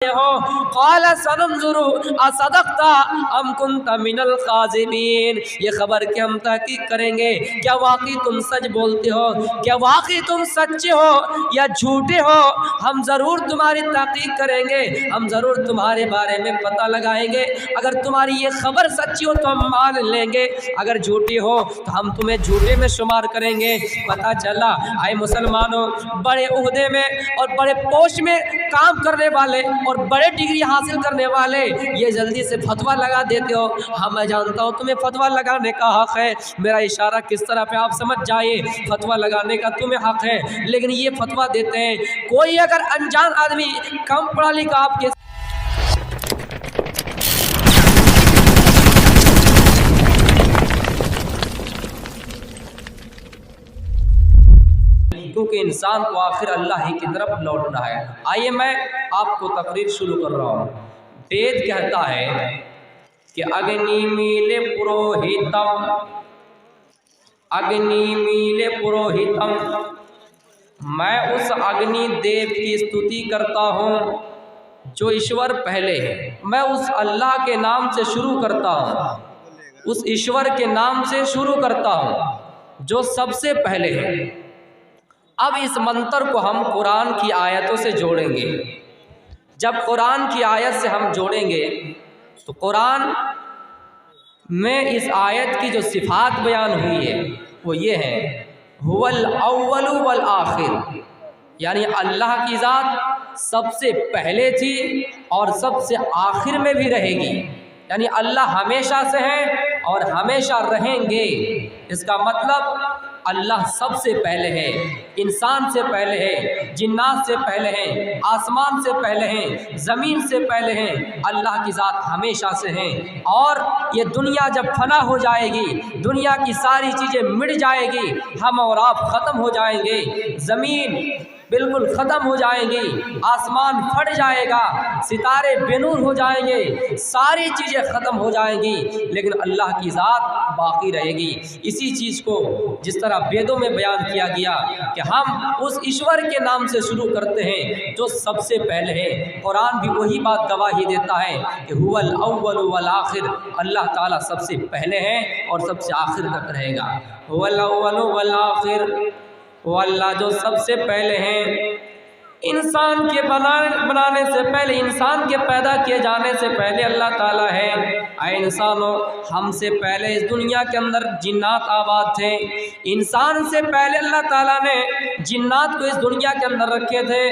हो। क़ाल सनंज़ुरु असदक़ता अम कुन्त मिनल काज़िबीन, ये खबर कि हम तहकीक करेंगे क्या वाकई तुम सच बोलते हो, क्या वाकई तुम सच्चे हो या झूठे हो। हम ज़रूर तुम्हारी तहकीक करेंगे, हम ज़रूर तुम्हारे बारे में पता लगाएंगे। अगर तुम्हारी ये खबर सच्ची हो तो हम मान लेंगे, अगर झूठी हो तो हम तुम्हें झूठे में शुमार करेंगे। पता चला आए मुसलमानों, बड़े उहदे में और बड़े पोस्ट में काम करने वाले और बड़े डिग्री हासिल करने वाले ये जल्दी से फतवा लगा देते हो। हाँ मैं जानता हूँ तुम्हें फतवा लगाने का हक़ है, मेरा इशारा किस तरह पे आप समझ जाइए, फतवा लगाने का तुम्हें हक़ है, लेकिन ये फतवा देते हैं। कोई अगर अनजान आदमी कम पढ़ा लिखा आपके क्योंकि इंसान को आखिर अल्लाह ही की तरफ लौटना है। आइए मैं आपको तकरीर शुरू कर रहा हूँ। वेद कहता है कि अग्नि मीले पुरोहितम, अग्नि मीले पुरोहितम, मैं उस अग्नि देव की स्तुति करता हूँ जो ईश्वर पहले है। मैं उस अल्लाह के नाम से शुरू करता हूँ, उस ईश्वर के नाम से शुरू करता हूँ जो सबसे पहले है। अब इस मंत्र को हम कुरान की आयतों से जोड़ेंगे। जब कुरान की आयत से हम जोड़ेंगे तो कुरान में इस आयत की जो सिफात बयान हुई है वो ये है, हुवल अव्वलु वल आखिर, यानी अल्लाह की ज़ात सबसे पहले थी और सबसे आखिर में भी रहेगी, यानी अल्लाह हमेशा से है और हमेशा रहेंगे। इसका मतलब अल्लाह सबसे पहले है, इंसान से पहले है, जिन्नात से पहले है, आसमान से पहले है, ज़मीन से पहले है। अल्लाह की ज़ात हमेशा से है और ये दुनिया जब फना हो जाएगी, दुनिया की सारी चीज़ें मिट जाएगी, हम और आप ख़त्म हो जाएंगे, ज़मीन बिल्कुल ख़त्म हो जाएंगी, आसमान फट जाएगा, सितारे बेनूर हो जाएंगे, सारी चीज़ें ख़त्म हो जाएंगी, लेकिन अल्लाह की ज़ात बाकी रहेगी। इसी चीज़ को जिस तरह वेदों में बयान किया गया कि हम उस ईश्वर के नाम से शुरू करते हैं जो सबसे पहले है। कुरान भी वही बात गवाही देता है कि हुवल अव्वल वल आखिर, अल्लाह ताला सबसे पहले है और सबसे आखिर तक रहेगा। हुवल अव्वल वल आखिर, वो अल्लाह जो सबसे पहले हैं। इंसान के बनाने से पहले, इंसान के पैदा किए जाने से पहले अल्लाह ताला है। आए इंसानों, हमसे पहले इस दुनिया के अंदर जिन्नात आबाद थे। इंसान से पहले अल्लाह ताला ने जिन्नात को इस दुनिया के अंदर रखे थे।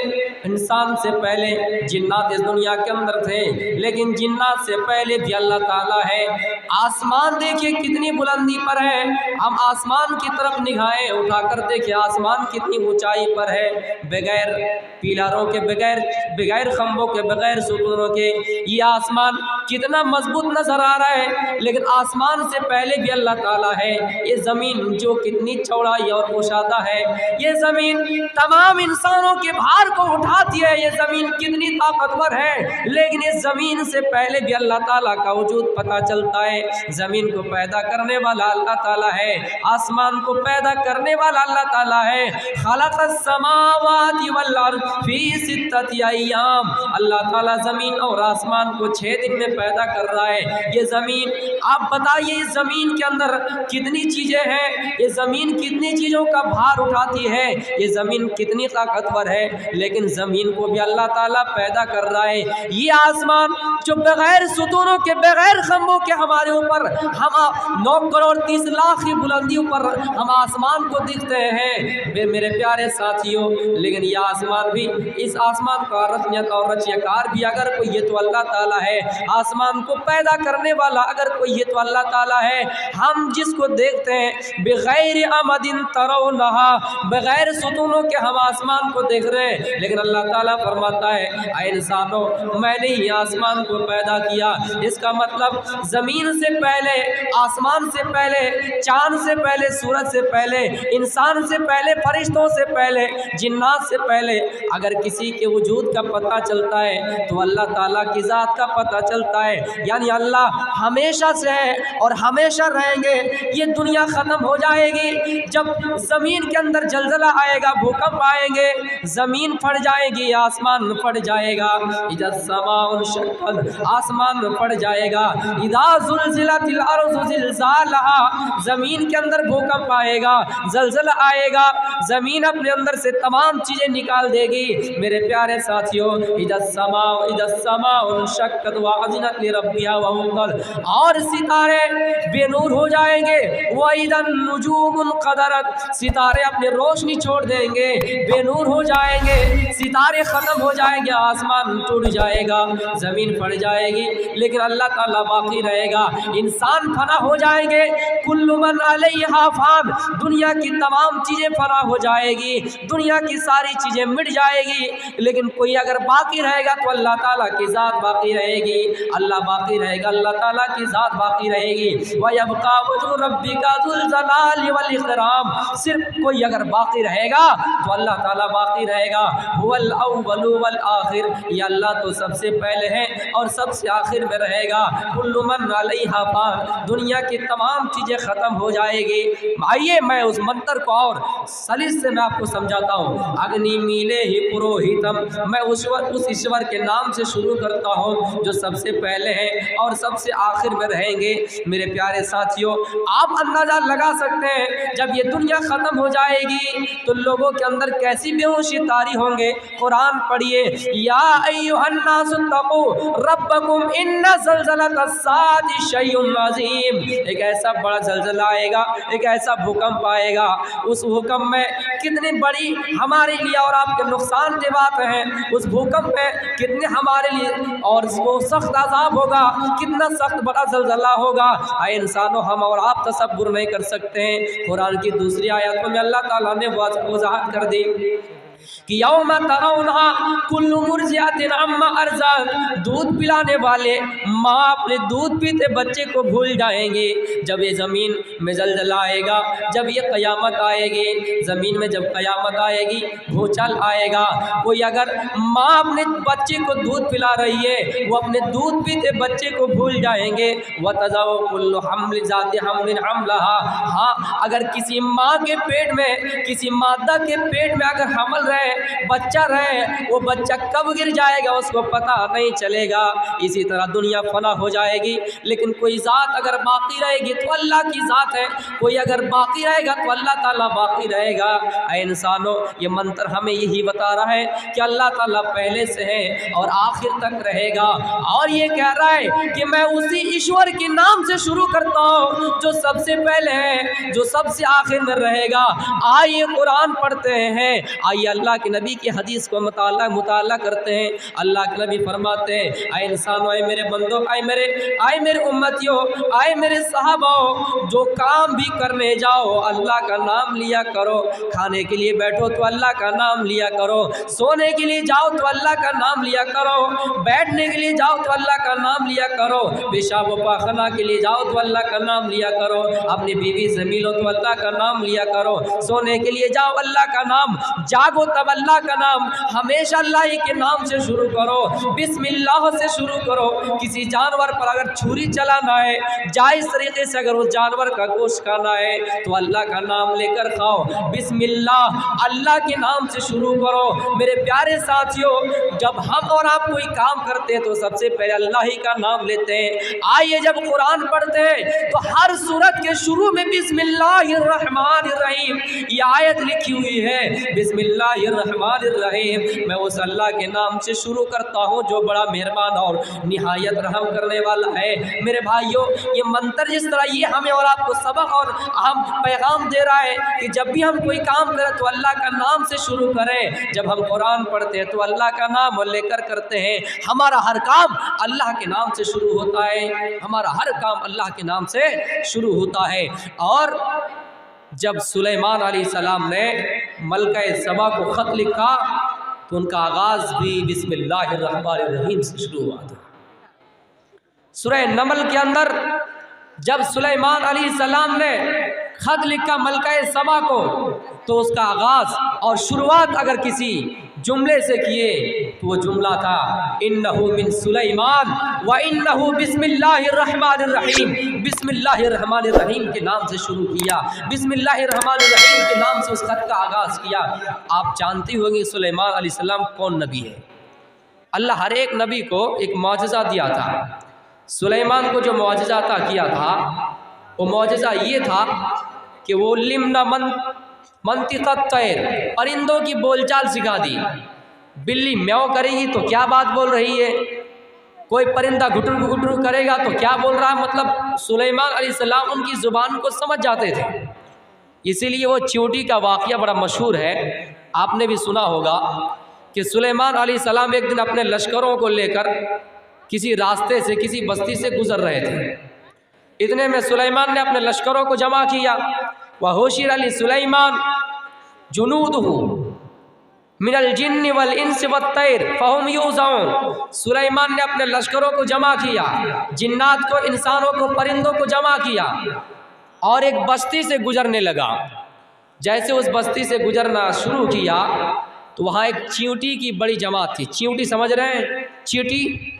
इंसान से पहले जिन्नात इस दुनिया के अंदर थे, लेकिन जिन्नात से पहले भी अल्लाह ताला है। आसमान देखिए कितनी बुलंदी पर है, हम आसमान की तरफ निगाहें उठाकर देखिए आसमान कितनी ऊंचाई पर है। बगैर पिलरों के, बगैर खंभों के, बगैर सुतूनों के ये आसमान कितना मजबूत नजर आ रहा है, लेकिन आसमान से पहले भी अल्लाह ताला है। ये ज़मीन जो कितनी चौड़ाई और कुशादा है, ये ज़मीन तमाम इंसानों के भार को उठाती है, ये ज़मीन कितनी ताकतवर है, लेकिन इस ज़मीन से पहले भी अल्लाह ताला का वजूद पता चलता है। ज़मीन को पैदा करने वाला अल्लाह ताला है, आसमान को पैदा करने वाला अल्लाह ताला है। खलक़स समावाति वल अर्ज़ फी सित्तति अय्याम, अल्लाह ताला ज़मीन और आसमान को 6 दिन में पैदा कर रहा है। ये ज़मीन, आप बताइए इस ज़मीन के अंदर कितनी चीज़ें हैं, ये ज़मीन कितनी चीज़ों का भार उठाती है, ये ज़मीन कितनी ताकतवर है, लेकिन ज़मीन को भी अल्लाह ताला पैदा कर रहा है। ये आसमान जो बगैर सुतूनों के, बगैर खंभों के हमारे ऊपर, हम 9 करोड़ 30 लाख की बुलंदियों पर हम आसमान को दिखते हैं मेरे प्यारे साथियों, लेकिन ये आसमान भी, इस आसमान का रचयत और रचयकार भी अगर कोई ये तो अल्लाह ताला है। आसमान को पैदा करने वाला अगर कोई ये तो अल्लाह ताला है। हम जिसको देखते हैं बगैर अमदिन तरौनहा, बगैर सुतूनों के हम आसमान को देख रहे हैं, लेकिन अल्लाह ताला फरमाता है ऐ इंसानों, मैंने ही आसमान को को पैदा किया। इसका मतलब ज़मीन से पहले, आसमान से पहले, चाँद से पहले, सूरज से पहले, इंसान से पहले, फरिश्तों से पहले, जिन्नात से पहले अगर किसी के वजूद का पता चलता है तो अल्लाह ताला की ज़ात का पता चलता है। यानी अल्लाह हमेशा से है और हमेशा रहेंगे। ये दुनिया ख़त्म हो जाएगी जब ज़मीन के अंदर जलज़ला आएगा, भूकंप आएंगे, ज़मीन फट जाएगी, आसमान फट जाएगा। इज़ा समाउन शक्कत, आसमान फट जाएगा। इज़ा ज़ुलज़िलतिल अर्ज़ु ज़िलज़ालहा, ज़मीन के अंदर भूकंप आएगा, जलजला आएगा, ज़मीन अपने अंदर से तमाम चीज़ें निकाल देगी। मेरे प्यारे साथियों, इज़ा समाउन शक्कत व अज़िनत लिरब्बिहा व हुक़्क़ल, और सितारे बेनूर हो जाएंगे। व इज़न नुजूमुन क़दरत, सितारे अपने रोशनी छोड़ देंगे, बेनूर हो जाएंगे, सितारे ख़त्म हो जाएंगे, आसमान टूट जाएगा, ज़मीन फट जाएगी, लेकिन अल्लाह ताला बाकी रहेगा। इंसान फना हो जाएंगे, कुल्लु मन अलैहा फ़ान, दुनिया की तमाम चीज़ें फना हो जाएगी, दुनिया की सारी चीज़ें मिट जाएगी, लेकिन कोई अगर बाकी रहेगा तो अल्लाह ताला की ज़ात बाकी रहेगी। अल्लाह बाकी रहेगा, अल्लाह ताला की ज़ात बाकी रहेगी। व यबक़ा वजहु रब्बिका ज़ुल जलाली वल इकराम, सिर्फ कोई अगर बाकी रहेगा तो अल्लाह ताला बाकी रहेगा। हुवल अव्वलु वल आखिर, ये अल्लाह तो सबसे पहले है और सबसे आखिर में रहेगा। कुल्लु मन अलैहा फ़ान, दुनिया की तमाम चीज़ें ख़त्म हो जाएगी। आइए मैं उस मंत्र को और सलीस से मैं आपको समझाता हूँ। अग्नि मीले ही पुरोहितम, मैं उस ईश्वर के नाम से शुरू करता हूँ जो सबसे पहले हैं और सबसे आखिर में रहेंगे। मेरे प्यारे साथियों, आप अंदाज़ा लगा सकते हैं जब ये दुनिया ख़त्म हो जाएगी तो लोगों के अंदर कैसी बेहोशी तारी होंगे। कुरान पढ़िए, या अय्युहन्नासु तक़ू रब्बकुम इन्ना ज़लज़लतस्साअति शैउन अज़ीम, एक ऐसा बड़ा ज़लज़ला आएगा, एक ऐसा भूकंप आएगा, उस भूकंप में कितनी बड़ी हमारे लिए और आपके नुकसान की बात है। उस भूकंप में कितने हमारे लिए और वो सख्त अज़ाब होगा, कितना सख्त बड़ा ज़लज़ला होगा, आए इंसानों हम और आप तसव्वुर नहीं कर सकते हैं। कुरान की दूसरी आयतों में अल्लाह ताला ने वज़ाहत कर दी कि यौम तरौनहा कुल्लु मुर्ज़िअतिन अम्मा अर्ज़अत, दूध पिलाने वाले माँ अपने दूध पीते बच्चे को भूल जाएंगे। जब ये ज़मीन में ज़लज़ला आएगा, जब ये क़यामत आएगी, ज़मीन में जब क़यामत आएगी, भूचाल आएगा, कोई अगर माँ अपने बच्चे को दूध पिला रही है, वो अपने दूध पीते बच्चे को भूल जाएंगे। व तज़अउ कुल्लु हम्लिन ज़ाति हम्लिन हम्लहा, हाँ अगर किसी माँ के पेट में, किसी मादा के पेट में अगर हमल रहे, बच्चा रहे, वो बच्चा कब गिर जाएगा उसको पता नहीं चलेगा। इसी तरह दुनिया फना हो जाएगी, लेकिन कोई ज़ात अगर बाकी रहेगी तो अल्लाह की ज़ात है, कोई अगर बाकी रहेगा तो अल्लाह ताला बाकी रहेगा। ऐ इंसानों, ये मंत्र हमें यही बता रहा है कि अल्लाह ताला पहले से है और आखिर तक रहेगा। और ये कह रहा है कि मैं उसी ईश्वर के नाम से शुरू करता हूँ जो सबसे पहले है, जो सबसे आखिर में रहेगा। आइए कुरान पढ़ते हैं, आइए अल्लाह के नबी की हदीस को मुताला करते हैं। अल्लाह के नबी फरमाते हैं, आए इंसानों, आए मेरे बंदों, आए मेरे उम्मतियों, आए मेरे सहाबाओं, जो काम भी करने जाओ अल्लाह का नाम लिया करो। खाने के लिए बैठो तो अल्लाह का नाम लिया करो, सोने के लिए जाओ तो अल्लाह का नाम लिया करो, बैठने के लिए जाओ तो अल्लाह का नाम लिया करो, पेशाब व पाखना के लिए जाओ तो अल्लाह का नाम लिया करो, अपनी बीवी से मिलो तो अल्लाह का नाम लिया करो, सोने के लिए जाओ अल्लाह का नाम, जागो तब अल्लाह का नाम, हमेशा अल्लाह ही के नाम से शुरू करो, बिस्मिल्लाह से शुरू करो। किसी जानवर पर अगर छुरी चलाना है, जायज़ तरीके से अगर उस जानवर का गोश्त खाना है तो अल्लाह का नाम लेकर खाओ, बिस्मिल्लाह, अल्लाह के नाम से शुरू करो। मेरे प्यारे साथियों, जब हम और आप कोई काम करते हैं तो सबसे पहले अल्लाह ही का नाम लेते हैं। आइए जब कुरान पढ़ते हैं तो हर सूरत के शुरू में बिस्मिल्लाहिर्रहमानिर्रहीम ये आयत लिखी हुई है, बिस्मिल्लाहिर्रहमानिर्रहीम। मैं उस अल्लाह के नाम से शुरू करता हूँ जो बड़ा मेहरबान और निहायत रहम करने वाला है। मेरे भाइयों, ये मंत्र जिस तरह ये हमें और आपको सबक और हम पैगाम दे रहा है कि जब भी हम कोई काम करें तो अल्लाह का नाम से शुरू करें। जब हम कुरान पढ़ते हैं तो अल्लाह का नाम लेकर करते हैं। हमारा हर काम अल्लाह के नाम से शुरू होता है, हमारा हर काम अल्लाह के नाम से शुरू होता है। और जब सुलेमान अलैहिस्सलाम ने मलका सबा को ख़त लिखा तो उनका आगाज़ भी बिस्मिल्लाहिर्रहमानिर्रहीम से शुरू हुआ था। सूरह नमल के अंदर जब सुलेमान अलैहिस्सलाम ने खत लिखा मलका सबा को, तो उसका आगाज़ और शुरुआत अगर किसी जुमले से किए तो वो जुमला था इन्नहु मिन सुलेमान व इन्नहु बिस्मिल्लाहिर्रहमानिर्रहीम। बिस्मिल्लाहिर्रहमानिर्रहीम के नाम से शुरू किया, बिस्मिल्लाहिर्रहमानिर्रहीम के नाम से उस खत का आगाज़ किया। आप जानते होंगे सुलेमान अलैहिस्सलाम कौन नबी है। अल्लाह हर एक नबी को एक मौजज़ा दिया था। सुलेमान को जो मौजज़ा अता किया था वो मौजज़ा ये था कि वो लिम्ना मंतिक़त तैर, परिंदों की बोलचाल सिखा दी। बिल्ली म्याऊं करेगी तो क्या बात बोल रही है, कोई परिंदा घुटरू घुटरू करेगा तो क्या बोल रहा है, मतलब सुलेमान अलैहिस्सलाम उनकी ज़ुबान को समझ जाते थे। इसीलिए वो चींटी का वाक़या बड़ा मशहूर है, आपने भी सुना होगा कि सुलेमान अलैहिस्सलाम एक दिन अपने लश्करों को लेकर किसी रास्ते से, किसी बस्ती से गुज़र रहे थे। इतने में सुलेमान ने अपने लश्करों को जमा किया। वहुशिर अली सुलेमान जुनूदहु मिनल जिन्नि वल इंसि वत्तैर फहुम यूज़ऊन। सुलेमान ने अपने लश्करों को जमा किया, जिन्नात को, इंसानों को, परिंदों को जमा किया और एक बस्ती से गुजरने लगा। जैसे उस बस्ती से गुजरना शुरू किया तो वहाँ एक चींटी की बड़ी जमात थी। चींटी समझ रहे हैं, चींटी,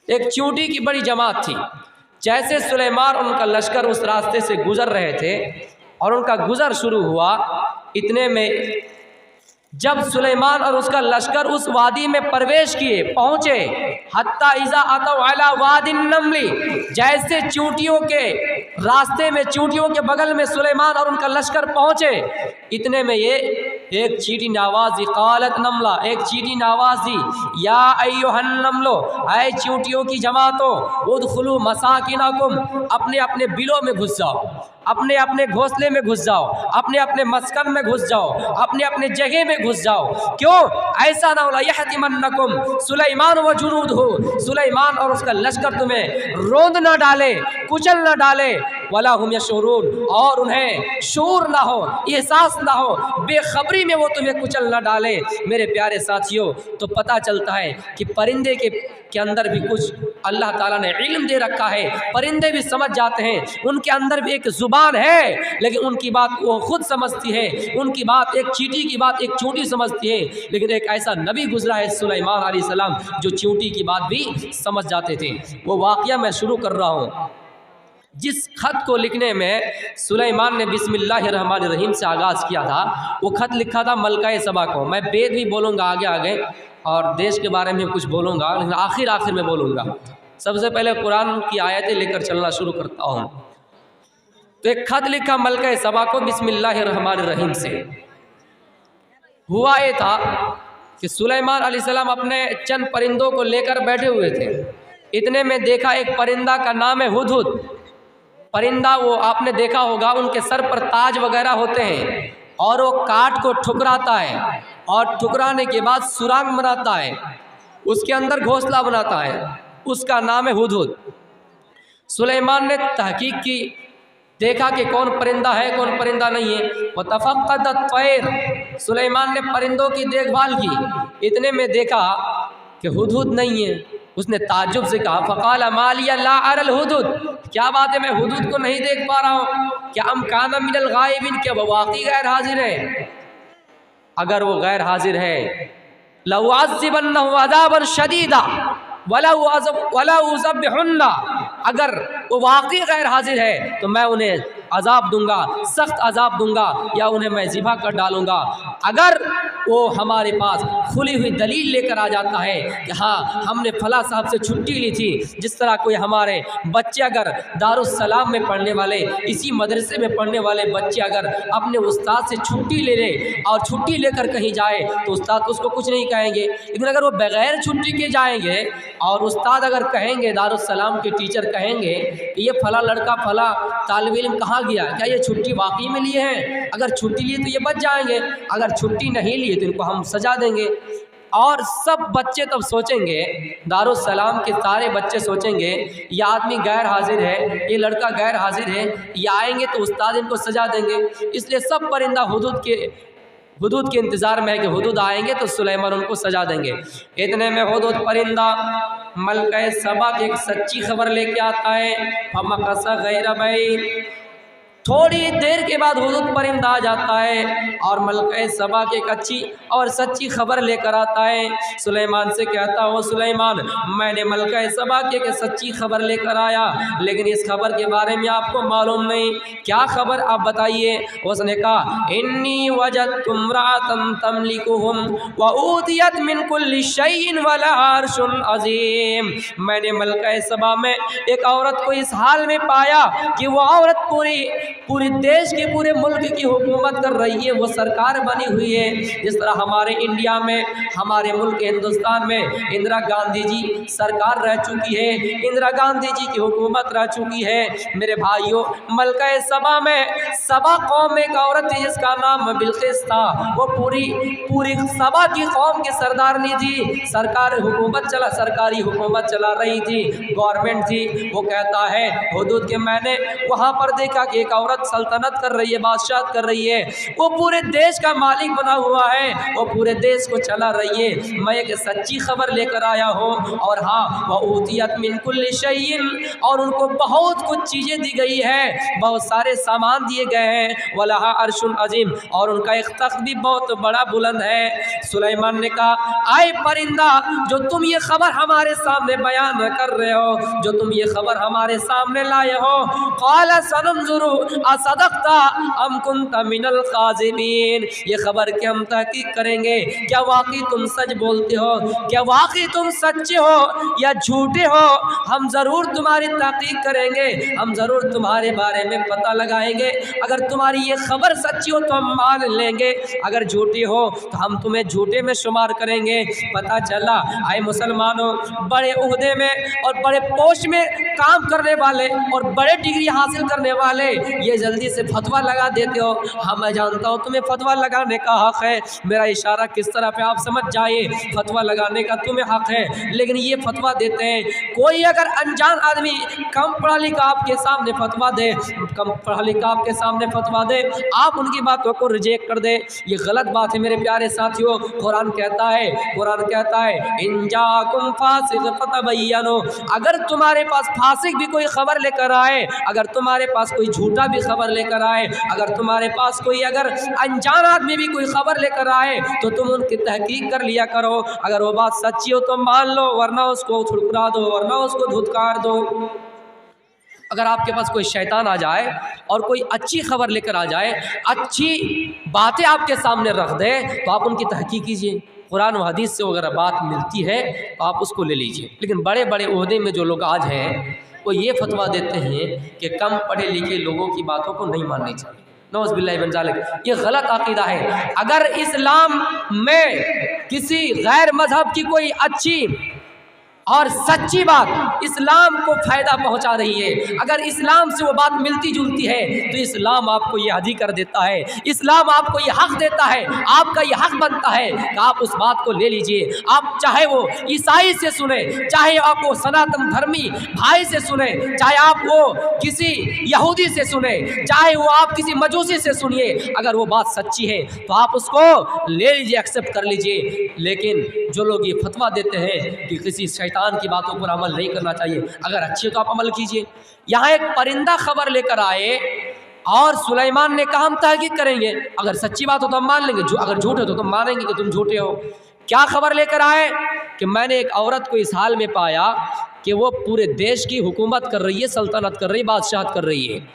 एक चींटी की बड़ी जमात थी। जैसे सुलेमान और उनका लश्कर उस रास्ते से गुजर रहे थे और उनका गुज़र शुरू हुआ, इतने में जब सुलेमान और उसका लश्कर उस वादी में प्रवेश किए, पहुँचे, हत्ता इज़ा अतौ अला वादिन नमली, जैसे चींटियों के रास्ते में, चींटियों के बगल में सुलेमान और उनका लश्कर पहुँचे, इतने में ये एक चींटी ने आवाज़ दी, क़ालत नमला, एक चींटी ने आवाज़ दी, या अय्युहन नमलो, ऐ चींटियों की जमातों, उदखुलू मसाकिनकुम, अपने अपने बिलों में घुस जाओ, अपने अपने घोंसले में घुस जाओ, अपने अपने मस्कन में घुस जाओ, अपने अपने जगह में घुस जाओ। क्यों? ऐसा ना हो यहतिमन्नकुम सुलेमान व जुनूदहु, सुलेमान और उसका लश्कर तुम्हें रोंद ना डाले, कुचल ना डाले, वला हुम यशऊरून, और उन्हें शऊर ना हो, एहसास ना हो, बेखबरी में वो तुम्हें कुचल ना डाले। मेरे प्यारे साथियों, तो पता चलता है कि परिंदे के अंदर भी कुछ अल्लाह ताला ने इल्म दे रखा है। परिंदे भी समझ जाते हैं, उनके अंदर भी एक ज़ुबान है, लेकिन उनकी बात वो खुद समझती है। उनकी बात, एक चींटी की बात एक चींटी समझती है, लेकिन एक ऐसा नबी गुजरा है सुलेमान अलैहिस्सलाम जो चींटी की बात भी समझ जाते थे। वो वाक़या मैं शुरू कर रहा हूँ। जिस खत को लिखने में सुलेमान ने बिस्मिल्लाहिर्रहमानिर्रहीम से आगाज़ किया था, वो खत लिखा था मलका सबा को। मैं वेद भी बोलूँगा आगे आगे और देश के बारे में कुछ बोलूँगा, लेकिन आखिर में बोलूँगा। सबसे पहले कुरान की आयतें लेकर चलना शुरू करता हूँ। तो एक खत लिखा मलका सबा को बिस्मिल्लाहिर्रहमानिर्रहीम से। हुआ ये था कि सुलेमान अलैहिस्सलाम अपने चंद परिंदों को लेकर बैठे हुए थे। इतने में देखा एक परिंदा का नाम है हुदहुद। परिंदा, वो आपने देखा होगा, उनके सर पर ताज वगैरह होते हैं और वो काट को ठुकराता है और ठुकराने के बाद सुरंग बनाता है, उसके अंदर घोंसला बनाता है। उसका नाम है हुदहुद। सुलेमान ने तहकीक की, देखा कि कौन परिंदा है कौन परिंदा नहीं है। वो तफक्कद तैर, सुलेमान ने परिंदों की देखभाल की। इतने में देखा कि हुदहुद नहीं है। उसने ताज्जुब से कहा, फ़क़ाल मालिया ला अरल हुदहुद, क्या बात है, मैं हुदहुद को नहीं देख पा रहा हूँ। क्या अम काना मिनल गायबिन, क्या वो वाकई गैर हाजिर है? अगर वो गैर हाजिर है, लउअज़्ज़िबन्नहु अज़ाबन शदीदा वला उज़ब्बिहुन्ना, अगर वो वाकई गैर हाजिर है तो मैं उन्हें अज़ाब दूंगा, सख्त अज़ाब दूंगा, या उन्हें मैं ज़िबा कर डालूंगा। अगर वो हमारे पास खुली हुई दलील लेकर आ जाता है कि हाँ हमने फला साहब से छुट्टी ली थी, जिस तरह कोई हमारे बच्चे अगर दारुस्सलाम में पढ़ने वाले, इसी मदरसे में पढ़ने वाले बच्चे अगर अपने उस्ताद से छुट्टी ले ले और छुट्टी लेकर कहीं जाए तो उस्ताद उसको कुछ नहीं कहेंगे। लेकिन अगर वो बग़ैर छुट्टी के जाएंगे और उस्ताद अगर कहेंगे, दारुस्सलाम के टीचर कहेंगे कि ये फला लड़का फला तालिब इल्म कहाँ गया, क्या ये छुट्टी वाकई में लिए हैं? अगर छुट्टी लिए तो ये बच जाएंगे, अगर छुट्टी नहीं लिए तो इनको हम सजा देंगे। और सब बच्चे तब सोचेंगे, दारुस्सलाम के सारे बच्चे सोचेंगे ये आदमी गैर हाजिर है, ये लड़का गैर हाजिर है, ये आएंगे तो उस्ताद इनको सजा देंगे। इसलिए सब परिंदा हुदूद के इंतज़ार में है कि हुदूद आएंगे तो सुलेमान उनको सजा देंगे। इतने में हुदूद परिंदा मलका सबा की एक सच्ची खबर लेके आता है। फमकसा गैर बैद, थोड़ी देर के बाद हुदूद परिंदा आ जाता है और मलका सबा की एक अच्छी और सच्ची खबर लेकर आता है। सुलेमान से कहता हो सुलेमान, मैंने मलका सबा की एक सच्ची खबर लेकर आया, लेकिन इस खबर के बारे में आपको मालूम नहीं। क्या खबर आप बताइए। उसने कहा, इन्नी वजदतु इम्राअतन तमलिकुहुम व ऊतियत मिन कुल्लि शैइन व लहा अर्शुन अज़ीम। मैंने मलका सबा में एक औरत को इस हाल में पाया कि वो औरत पूरे देश के पूरे मुल्क की हुकूमत कर रही है, वो सरकार बनी हुई है। जिस तरह हमारे इंडिया में, हमारे मुल्क हिंदुस्तान में इंदिरा गांधी जी सरकार रह चुकी है, इंदिरा गांधी जी की हुकूमत रह चुकी है। मेरे भाइयों, मलका सबा में सबा कौम में एक औरत थी जिसका नाम बिल्किस था। वो पूरी सबा की कौम के सरदारनी थी, सरकारी हुकूमत चला रही थी, गवर्नमेंट थी। वो कहता है हुदूद के मैंने वहाँ पर देखा कि एक औरत सल्तनत कर रही है, बादशाहत कर रही है, वो पूरे देश का मालिक बना हुआ है, वो पूरे देश को चला रही है। मैं एक सच्ची खबर लेकर आया हूँ। और हाँ, वह ऊतियत मिन कुल्लि शैइन, और उनको बहुत कुछ चीज़ें दी गई है, बहुत सारे सामान दिए गए हैं। वलहा अर्शुन अजीम, और उनका एक तख्त भी बहुत बड़ा बुलंद है। सुलेमान ने कहा, आए परिंदा, जो तुम ये खबर हमारे सामने बयान कर रहे हो, जो तुम ये खबर हमारे सामने लाए हो, क़ाल सनंजुरु असदक़ता अम कुन्ता मिनल काज़िबीन। ये खबर की हम तहकीक करेंगे, क्या वाकई तुम सच बोलते हो, क्या वाकई तुम सच्चे हो या झूठे हो। हम ज़रूर तुम्हारी तहकीक करेंगे, हम ज़रूर तुम्हारे बारे में पता लगाएंगे। अगर तुम्हारी ये खबर सच्ची हो तो हम मान लेंगे, अगर झूठी हो तो हम तुम्हें झूठे में शुमार करेंगे। पता चला, आए मुसलमानों, बड़े ओहदे में और बड़े पोस्ट में काम करने वाले और बड़े डिग्री हासिल करने वाले ये जल्दी से फतवा लगा देते हो। हाँ, मैं जानता हूँ तुम्हें फतवा लगाने का हक़ है, मेरा इशारा किस तरह पे आप समझ जाइए, फतवा लगाने का तुम्हें हक़ है, लेकिन ये फतवा देते हैं। कोई अगर अनजान आदमी कम पढ़ा लिखा आपके सामने फतवा दे, कम पढ़ा लिखा आपके सामने फतवा दे, आप उनकी बातों को रिजेक्ट कर दे, ये गलत बात है मेरे प्यारे साथियों। कुरान कहता है इन जाकुम फासिक फतबय्यनु, अगर तुम्हारे पास फासिक भी कोई खबर लेकर आए, अगर तुम्हारे पास कोई झूठा भी खबर लेकर आए, अगर तुम्हारे पास कोई अगर अनजान आदमी भी कोई खबर लेकर आए, तो तुम उनकी तहकीक कर लिया करो। अगर वो बात सच्ची हो तो मान लो, वरना उसको ठुकरा दो, वरना उसको धुतकार दो। अगर आपके पास कोई शैतान आ जाए और कोई अच्छी खबर लेकर आ जाए, अच्छी बातें आपके सामने रख दे, तो आप उनकी तहकीक कीजिए। कुरान व हदीस से अगर बात मिलती है तो आप उसको ले लीजिए। लेकिन बड़े बड़े ओहदे में जो लोग आज हैं, वो ये फतवा देते हैं कि कम पढ़े लिखे लोगों की बातों को नहीं माननी चाहिए। नौज़ बिल्लाहि मिन ज़ालिक, ये गलत अक़ीदा है। अगर इस्लाम में किसी गैर मज़हब की कोई अच्छी और सच्ची बात इस्लाम को फ़ायदा पहुंचा रही है, अगर इस्लाम से वो बात मिलती जुलती है, तो इस्लाम आपको ये अधिकार देता है, इस्लाम आपको ये हक़ देता है, आपका ये हक़ बनता है कि आप उस बात को ले लीजिए। आप चाहे वो ईसाई से सुने, चाहे आप वो सनातन धर्मी भाई से सुने, चाहे आप वो किसी यहूदी से सुने, चाहे वो आप किसी मजूसी से सुनिए, अगर वो बात सच्ची है तो आप उसको ले लीजिए, एक्सेप्ट कर लीजिए। लेकिन जो लोग ये फतवा देते हैं कि किसी शैतान की बातों पर अमल नहीं करना चाहिए, अगर अच्छी हो तो आप अमल कीजिए। यहाँ एक परिंदा खबर लेकर आए और सुलेमान ने कहा हम तहकीक करेंगे, अगर सच्ची बात हो तो हम मान लेंगे, अगर झूठ हो तो तुम मानेंगे कि तुम झूठे हो। क्या खबर लेकर आए कि मैंने एक औरत को इस हाल में पाया कि वो पूरे देश की हुकूमत कर रही है, सल्तनत कर रही है, बादशाहत कर रही है,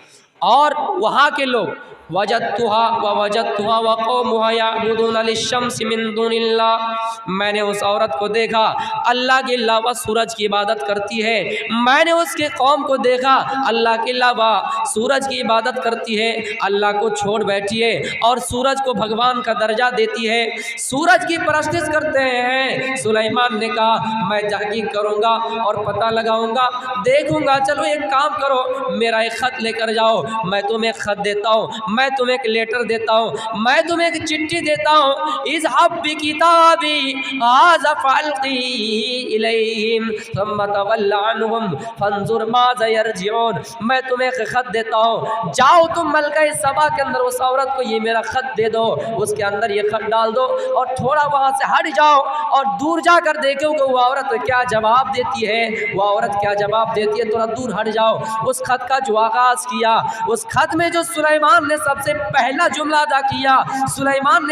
और वहाँ के लोग वजदतुहा व कौमुहा यअबुदूना लिश्शम्सि मिन दुनिल्लाह, मैंने उस औरत को देखा अल्लाह के अलावा सूरज की इबादत करती है। मैंने उसके कौम को देखा अल्लाह के अलावा सूरज की इबादत करती है, अल्लाह को छोड़ बैठी है और सूरज को भगवान का दर्जा देती है, सूरज की परस्तिश करते हैं। सुलेमान ने कहा मैं तहकीक करूँगा और पता लगाऊँगा, देखूँगा। चलो एक काम करो, मेरा एक ख़त लेकर जाओ, मैं तुम्हें ख़त देता हूँ, मैं तुम्हें एक लेटर देता हूँ, मैं तुम्हें एक चिट्ठी देता हूँ, इज़हब बिकिताबी हाज़ा फ़अल्क़ी इलैहिम थुम्मा तवल्ला अन्हुम फ़ंज़ुर माज़ा यरजिऊन। मैं तुम्हें एक ख़त देता हूँ, जाओ तुम मलका सबा के अंदर उस औरत को ये मेरा ख़त दे दो, उसके अंदर ये ख़त डाल दो और थोड़ा वहाँ से हट जाओ और दूर जाकर देखो कि वो औरत क्या जवाब देती है, वो औरत क्या जवाब देती है, थोड़ा दूर हट जाओ। उस खत का जो आगाज़ किया, उस खत में जो सुलेमान ने सबसे पहला जुमला अदा किया, सुलेमान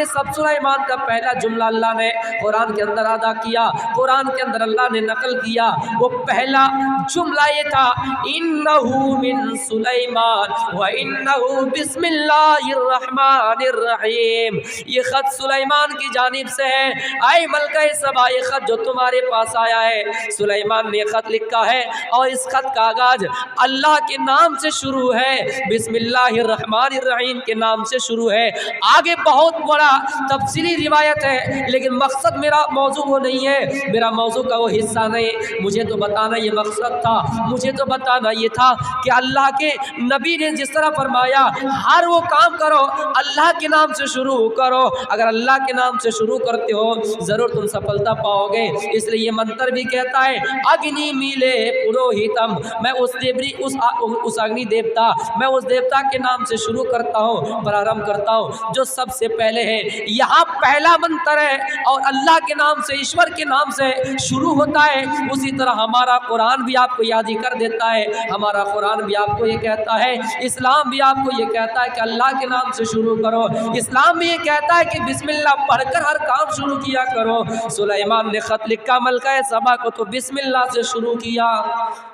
का पहला जुमला अल्लाह ने कुरान के अंदर अदा किया, कुरान के अंदर अल्लाह ने नकल किया। वो पहला जुमला ये था, इन्नहु मिन सुलेमान व इन्नहु बिस्मिल्लाहिर रहमानिर रहीम। ये खत सुलेमान की जानिब से है। आए मलका सबा, ये खत जो तुम्हारे पास आया है, सुलेमान ने खत लिखा है और इस खत का आगाज अल्लाह के नाम से शुरू है, बिस्मिल्लाहिर रहमानिर रहीम के नाम से शुरू है। आगे बहुत बड़ा तफसीली रिवायत है, लेकिन मकसद मेरा मौजू वो नहीं है, मेरा मौजू का वो हिस्सा नहीं। मुझे तो बताना ये मकसद था, मुझे तो बताना ये था कि अल्लाह के नबी ने जिस तरह फरमाया, हर वो काम करो अल्लाह के नाम से शुरू करो। अगर अल्लाह के नाम से शुरू करते हो ज़रूर तुम सफलता पाओगे। इसलिए ये मंत्र भी कहता है, अग्नि मीले पुरोहितम, मैं उस अग्नि देवता, मैं उस देवता के नाम से शुरू करता हूँ, प्रारंभ करता हूँ जो सबसे पहले है। यहाँ पहला मंत्र है और अल्लाह के नाम से, ईश्वर के नाम से शुरू होता है। उसी तरह हमारा कुरान भी आपको याद ही कर देता है, हमारा कुरान भी आपको ये कहता है, इस्लाम भी आपको ये कहता है कि अल्लाह के नाम से शुरू करो। इस्लाम भी ये कहता है कि बिस्मिल्लाह पढ़कर हर काम शुरू किया करो। सुलेमान ने ख़त लिखा मलका सबा को तो बिस्मिल्लाह से शुरू किया,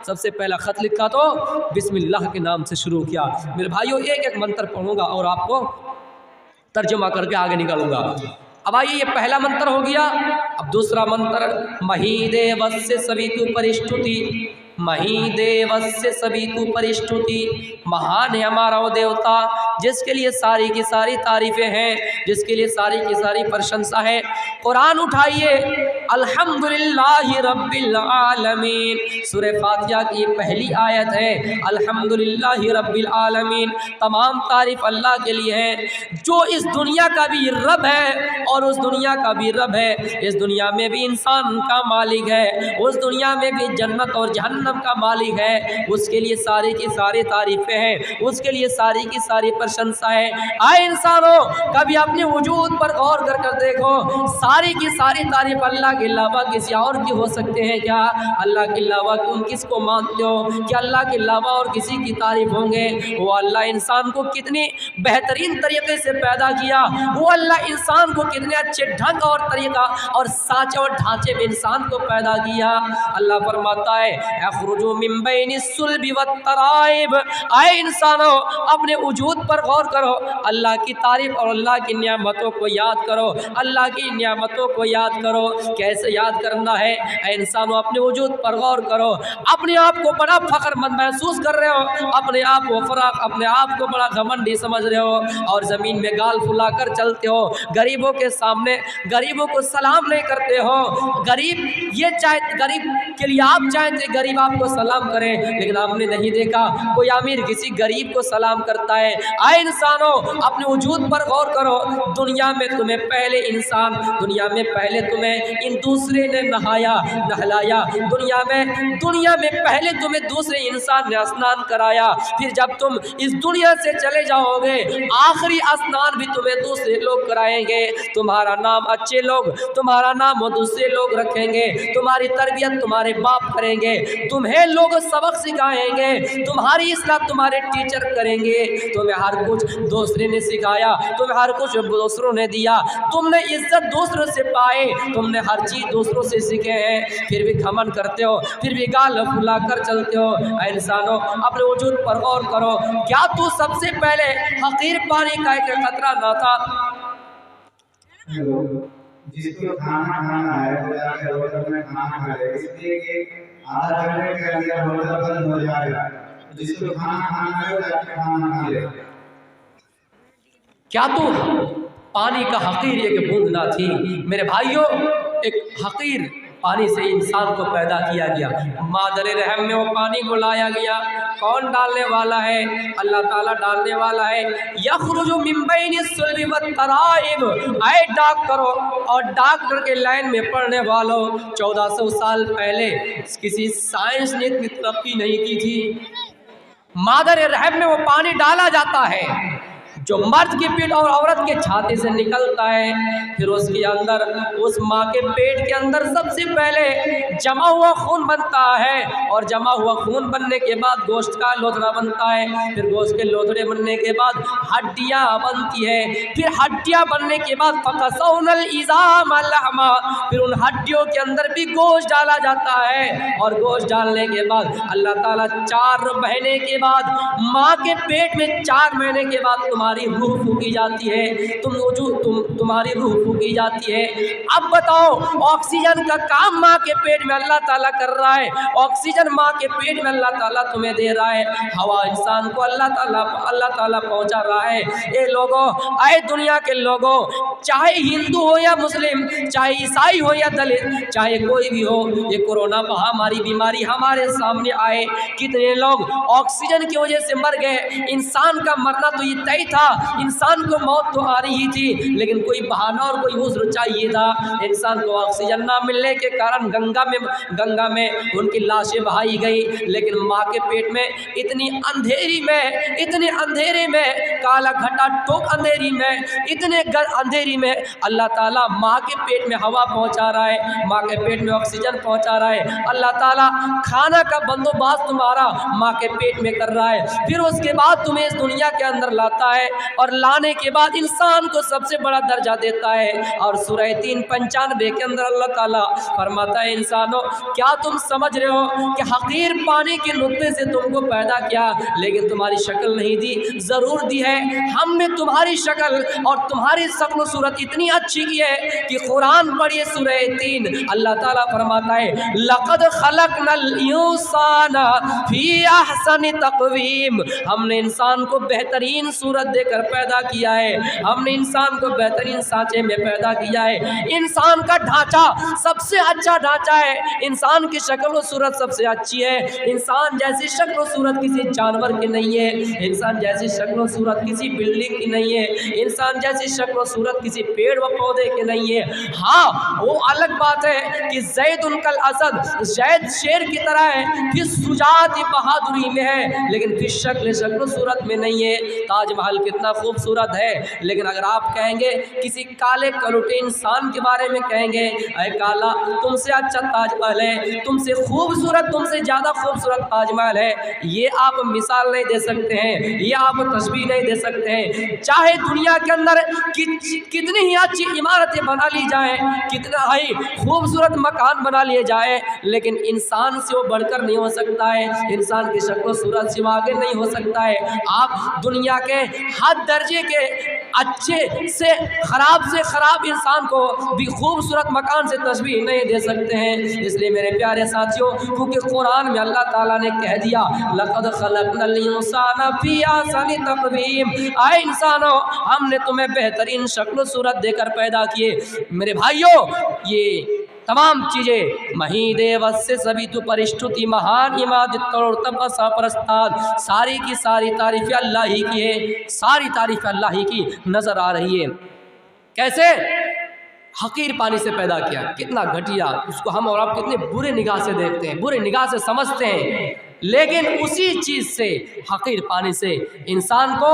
सबसे पहला ख़त लिखा तो बिस्मिल्लाह के नाम से शुरू किया। मेरे भाइयों, एक एक मंत्र पढ़ूंगा और आपको तर्जुमा करके आगे निकालूंगा। अब आइए, ये पहला मंत्र हो गया। अब दूसरा मंत्र, महीदेवस्य सवितु परिष्टुति, महीदेवस्य सवितु परिष्टुति। महान है हमारा वो देवता जिसके लिए सारी की सारी तारीफ़ें हैं, जिसके लिए सारी की सारी प्रशंसा है। कुरान उठाइए, अल्हम्दुलिल्लाहि रब्बिल आलमीन, सूरह फातिहा की पहली आयत है, अल्हम्दुलिल्लाहि रब्बिल आलमीन। तमाम तारीफ़ अल्लाह के लिए है जो इस दुनिया का भी रब है और उस दुनिया का भी रब है। इस दुनिया में भी इंसान का मालिक है, उस दुनिया में भी जन्नत और जहन्नम का मालिक है। उसके लिए सारी की सारी तारीफ़ें हैं, उसके लिए सारी की सारी प्रशंसा है। आए इंसानों, कभी अपने वजूद पर गौर कर कर देखो, सारी की सारी तारीफ़ अल्लाह के अलावा किसी और की हो सकते हैं क्या? अल्लाह के अलावा तुम किसको मानते हो? क्या अल्लाह के अलावा और किसी की तारीफ़ होंगे? वो अल्लाह इंसान को कितनी बेहतरीन तरीके से पैदा किया, वो अल्लाह इंसान को कितने अच्छे ढंग और तरीका और साँचे और ढांचे में इंसान को पैदा किया। अल्लाह फरमाता है, अखरुजु मिन बैनि सुल्बि वत्तराइब। आए इंसानों, अपने वजूद पर गौर करो, अल्लाह की तारीफ़ और अल्लाह की नियामतों को याद करो, अल्लाह की नियामतों को याद करो। कैसे याद करना है? ऐ इंसानों, अपने वजूद पर गौर करो। अपने आप को बड़ा फ़ख्रमंद महसूस कर रहे हो, अपने आप को अपने आप को बड़ा घमंडी समझ रहे हो और ज़मीन में गाल फुला कर चलते हो, गरीबों के सामने गरीबों को सलाम नहीं करते हो। गरीब के लिए आप चाहते गरीब आपको सलाम करें, लेकिन आपने नहीं देखा कोई अमीर किसी गरीब को सलाम करता है। आए इंसानों, अपने वजूद पर गौर करो। दुनिया में तुम्हें पहले इंसान, दुनिया में पहले तुम्हें इन दूसरे ने नहलाया, दुनिया में पहले तुम्हें दूसरे इंसान ने स्नान कराया। फिर जब तुम इस दुनिया से चले जाओगे, आखिरी स्नान भी तुम्हें दूसरे लोग कराएंगे। तुम्हारा नाम अच्छे लोग, तुम्हारा नाम वो दूसरे लोग रखेंगे, तुम्हारी तरबियत तुम्हारे बाप करेंगे, तुम्हें लोग सबक सिखाएंगे, तुम्हारी इस्लाह तुम्हारे टीचर करेंगे। तुम्हें हर कुछ दूसरे ने सिखाया, तुम्हें हर कुछ दूसरों ने दिया, तुमने इज्जत दूसरों से पाए, तुमने हर चीज़ दूसरों से सीखे हैं, फिर भी घमंड करते हो, फिर भी गाल फुला कर चलते हो। ऐ इंसानों, अपने वजूद पर गौर करो। क्या तू सबसे पहले हकीर पानी का एक खतरा ना था? जिसको खाना खाना है वो जाके होटल में खाना खाए, इसलिए कि आधा घंटे के अंदर होटल बंद हो जाएगा। जिसको खाना खाना है वो जाके खाना खा ले। क्या तू पानी का हकीर एक बूंद ना थी? मेरे भाइयों, एक हकीर پانی سے انسان کو پیدا کیا گیا، مادر رحم میں وہ پانی کو لایا گیا۔ کون ڈالنے والا ہے؟ اللہ تعالیٰ ڈالنے والا ہے۔ یخرج من بین الصلب والترائب، اے ڈاکٹروں اور ڈاکٹر کے لائن میں پڑھنے والوں، 1400 سال پہلے کسی سائنس نے اتنی ترقی نہیں کی تھی۔ مادر رحم میں وہ پانی ڈالا جاتا ہے جو مرد کی پیٹ اور عورت کے چھاتی سے نکلتا ہے، پھر اس کے اندر، اس ماں کے پیٹ کے اندر سب سے پہلے جمع ہوا خون بنتا ہے، اور جمع ہوا خون بننے کے بعد گوشت کا لوتھڑا بنتا ہے، پھر گوشت کے لوتھڑے بننے کے بعد ہڈیاں بنتی ہے، پھر ہڈیاں بننے کے بعد فَقَسَوْنَا الْعِظَامَ لَحْمًا، پھر ان ہڈیوں کے اندر بھی گوشت ڈالا جاتا ہے، اور گوشت ڈالنے کے بعد اللہ تعالیٰ 4 مہینے کے بعد ماں کے پیٹ میں 4 مہینے کے بعد تمہاری روح پھونکی جاتی ہے، تمہاری روح پھونکی جاتی ہے۔ اب بتاؤ، آکسیجن کا کام ماں کے پیٹ میں اللہ تعالیٰ کر رہا ہے، آکسیجن ماں کے پیٹ میں اللہ تعالیٰ تمہیں دے رہا ہے، ہوا انسان کو اللہ تعالیٰ پہنچا رہا ہے۔ اے لوگوں، اے دنیا کے لوگوں، چاہے ہندو ہو یا مسلم، چاہے عیسائی ہو یا دلت، چاہے کوئی بھی ہو، یہ کورونا مہاماری بیماری ہمارے سامنے آئے، کتنے لوگ آکسیجن کی وجہ سے مر گئے۔ انسان کا مرنا تو یہ طے تھا، انسان کو موت تو آ رہی تھی، لیکن کوئی بہانہ اور کوئی عذر چاہیے تھا۔ انسان کو آکسیجن نہ ملنے کے کارن گنگا میں ان کی لاشیں بہائی گئی، لیکن ماں کے پیٹ میں اتنی اندھیرے میں کالا گھٹا ٹوک اندھیری میں، اتنے اندھیری میں اللہ تعالیٰ ماں کے پیٹ میں ہوا پہنچا رہا ہے، ماں کے پیٹ میں آکسیجن پہنچا رہا ہے۔ اللہ تعالیٰ کھانا کا بندوبست تمہارا ماں کے پیٹ میں کر رہا ہے، پھر اس کے بعد تمہیں اس دنیا کے اندر لاتا ہے، اور لانے کے بعد انسان کو سب سے بڑا درجہ دیتا ہے۔ اور سورہ 3:95 کے اندر اللہ تعالیٰ فرماتا ہے، انسانوں کیا تم سمجھ رہے ہو کہ حقیر پانی کے نطفے سے تم کو پیدا کیا، لیکن تمہاری شکل نہیں دی؟ ضرور دی ہے، ہم نے تمہاری شکل اور تمہاری شکل و صورت اتنی اچھی کی ہے کہ قرآن پڑھیے سورہ 3، اللہ تعالیٰ فرماتا ہے لَقَدْ خَلَقْنَا الْإِنسَانَ فِي أَحْسَنِ تَقْوِيمٍ، ہم نے انسان کو بہترین صورت دے کر پیدا کیا ہے، ہم نے انسان کو بہترین سانچے میں پیدا کیا ہے۔ انسان کا ڈھانچہ سب سے اچھا ڈھانچہ ہے، انسان کی شکل و صورت سب سے اچھی ہے۔ انسان جیسی شکل و صورت کسی جانور کی نہیں ہے، انسان جیسی شکل و صورت کسی بلڈنگ کی نہیں ہے، انسان جیسی شکل و صورت کسی پیڑ و پودے کی نہیں ہے۔ ہاں، وہ الگ بات ہے کہ زید کالاسد، زید شیر کی طرح ہے، پھر شجاعت بہادری میں ہے، لیکن پھر شکل و صورت میں نہیں ہے۔ تاج محل کتنا خوبصورت ہے، لیکن اگر آپ کہیں گے کسی کالے کلوٹے انسان کے بارے میں کہیں گے اے کالا تم سے اچھا تاج محل ہے، تم سے خوبصورت، تم سے زیادہ خوبصورت تاج محل ہے، یہ آپ مثال نہیں دے سکتے ہیں، یہ آپ تشبیہ نہیں دے سکتے ہیں۔ چاہے دنیا کے اندر کتنی ہی اچھی عمارتیں بنا لی جائیں، کتنا ہی خوبصورت مکان بنا لیے جائیں، لیکن انسان سے وہ بڑھ کر نہیں ہو سکتا ہے، انسان کی شکل و صورت سے آگے نہیں ہو سکتا ہے۔ آپ دنیا کے ہر درجے کے اچھے سے خراب انسان کو بھی خوبصورت مکان سے تشبیہ نہیں دے سکتے ہیں۔ اس لیے میرے پیارے ساتھیوں، کیونکہ قرآن میں اللہ تعالیٰ نے کہہ دیا لَقَدْ خَلَقْنَا الْإِنسَانَ فِي أَحْسَنِ تَقْوِيمٍ، اے انسانوں ہم نے تمہیں بہترین شکل و صورت دے کر پیدا کیے۔ میرے بھائیوں، یہ تمام چیزیں مہیدے وسے سبھی تو پرشتوتی مہان عمادت اور تپسا پرستاد، ساری کی ساری تعریف اللہ ہی کی ہے، ساری تعریف اللہ ہی کی نظر آ رہی ہے۔ کیسے؟ حقیر پانی سے پیدا کیا، کتنا گھٹیا، اس کو ہم اور آپ کتنے برے نگاہ سے دیکھتے ہیں، برے نگاہ سے سمجھتے ہیں، لیکن اسی چیز سے، حقیر پانی سے انسان کو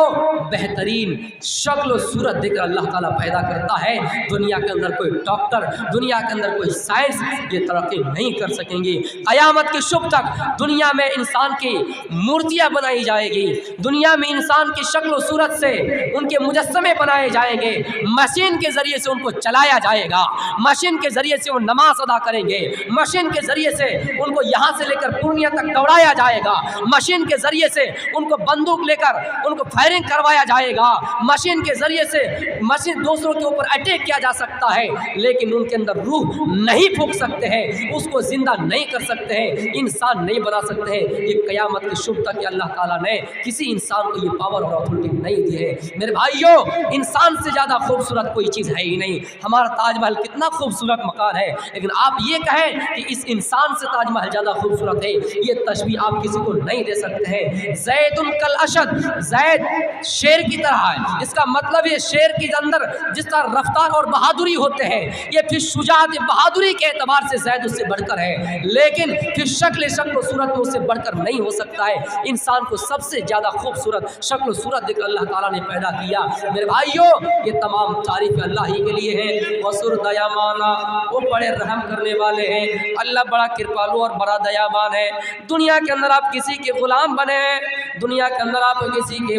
بہترین شکل و صورت دے کر اللہ تعالیٰ پیدا کرتا ہے۔ دنیا کے اندر کوئی ڈاکٹر، دنیا کے اندر کوئی سائنس یہ ترقی نہیں کر سکیں گی۔ قیامت کی شب تک دنیا میں انسان کی مورتیاں بنائی جائے گی، دنیا میں انسان کی شکل و صورت سے ان کے مجسمے بنائے جائیں گے، مشین کے ذریعے سے ان کو چلایا جائے گا، مشین کے ذریعے سے وہ نماز ادا کریں گے، مشین کے ذریعے سے ان کو یہاں سے لے کر پورنیہ تک دوڑایا جائے گا, मशीन के जरिए से उनको बंदूक लेकर उनको फायरिंग करवाया जाएगा, मशीन के जरिए से मशीन दूसरों के ऊपर अटैक किया जा सकता है, लेकिन उनके अंदर रूह नहीं फूंक सकते हैं, उसको जिंदा नहीं कर सकते हैं, इंसान नहीं बना सकते हैं. ये क़यामत की शुभ तक अल्लाह ताला ने किसी इंसान को ये पावर और अथॉरिटी नहीं दी है. मेरे भाइयों, इंसान से ज़्यादा खूबसूरत कोई चीज़ है ही नहीं. हमारा ताजमहल कितना खूबसूरत मकान है, लेकिन आप ये कहें कि इस इंसान से ताजमहल ज़्यादा खूबसूरत है, ये तशबीह आप किसी को नहीं दे सकते हैं. ज़ैदुन कल अशद, ज़ैद शेर की तरह है. इसका मतलब ये शेर के अंदर जिस तरह रफ्तार और बहादुरी होते हैं, ये फिर शुजाअत बहादुरी के एतबार से ज़ैद उससे बढ़कर है, लेकिन फिर शक्ल सूरत में उससे बढ़कर नहीं हो सकता है. इंसान को सबसे ज़्यादा खूबसूरत शक्ल सूरत देकर अल्लाह ताला ने पैदा किया. मेरे भाइयों, ये तमाम तारीफ़ अल्लाह ही के लिए है. वसुर दयामाना, वो बड़े रहम करने वाले हैं. अल्लाह बड़ा कृपालु और बड़ा दयावान है. दुनिया के अंदर आप किसी के गुलाम बने हैं, दुनिया के अंदर आप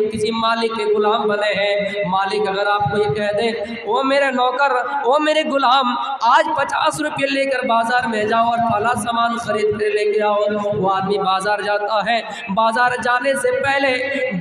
किसी मालिक के गुलाम बने हैं. मालिक अगर आपको ये कह दे, वो मेरे नौकर, वो मेरे गुलाम, आज 50 रुपये लेकर बाजार में जाओ और फला सामान खरीद कर लेके आओ. वो आदमी बाजार जाता है, बाजार जाने से पहले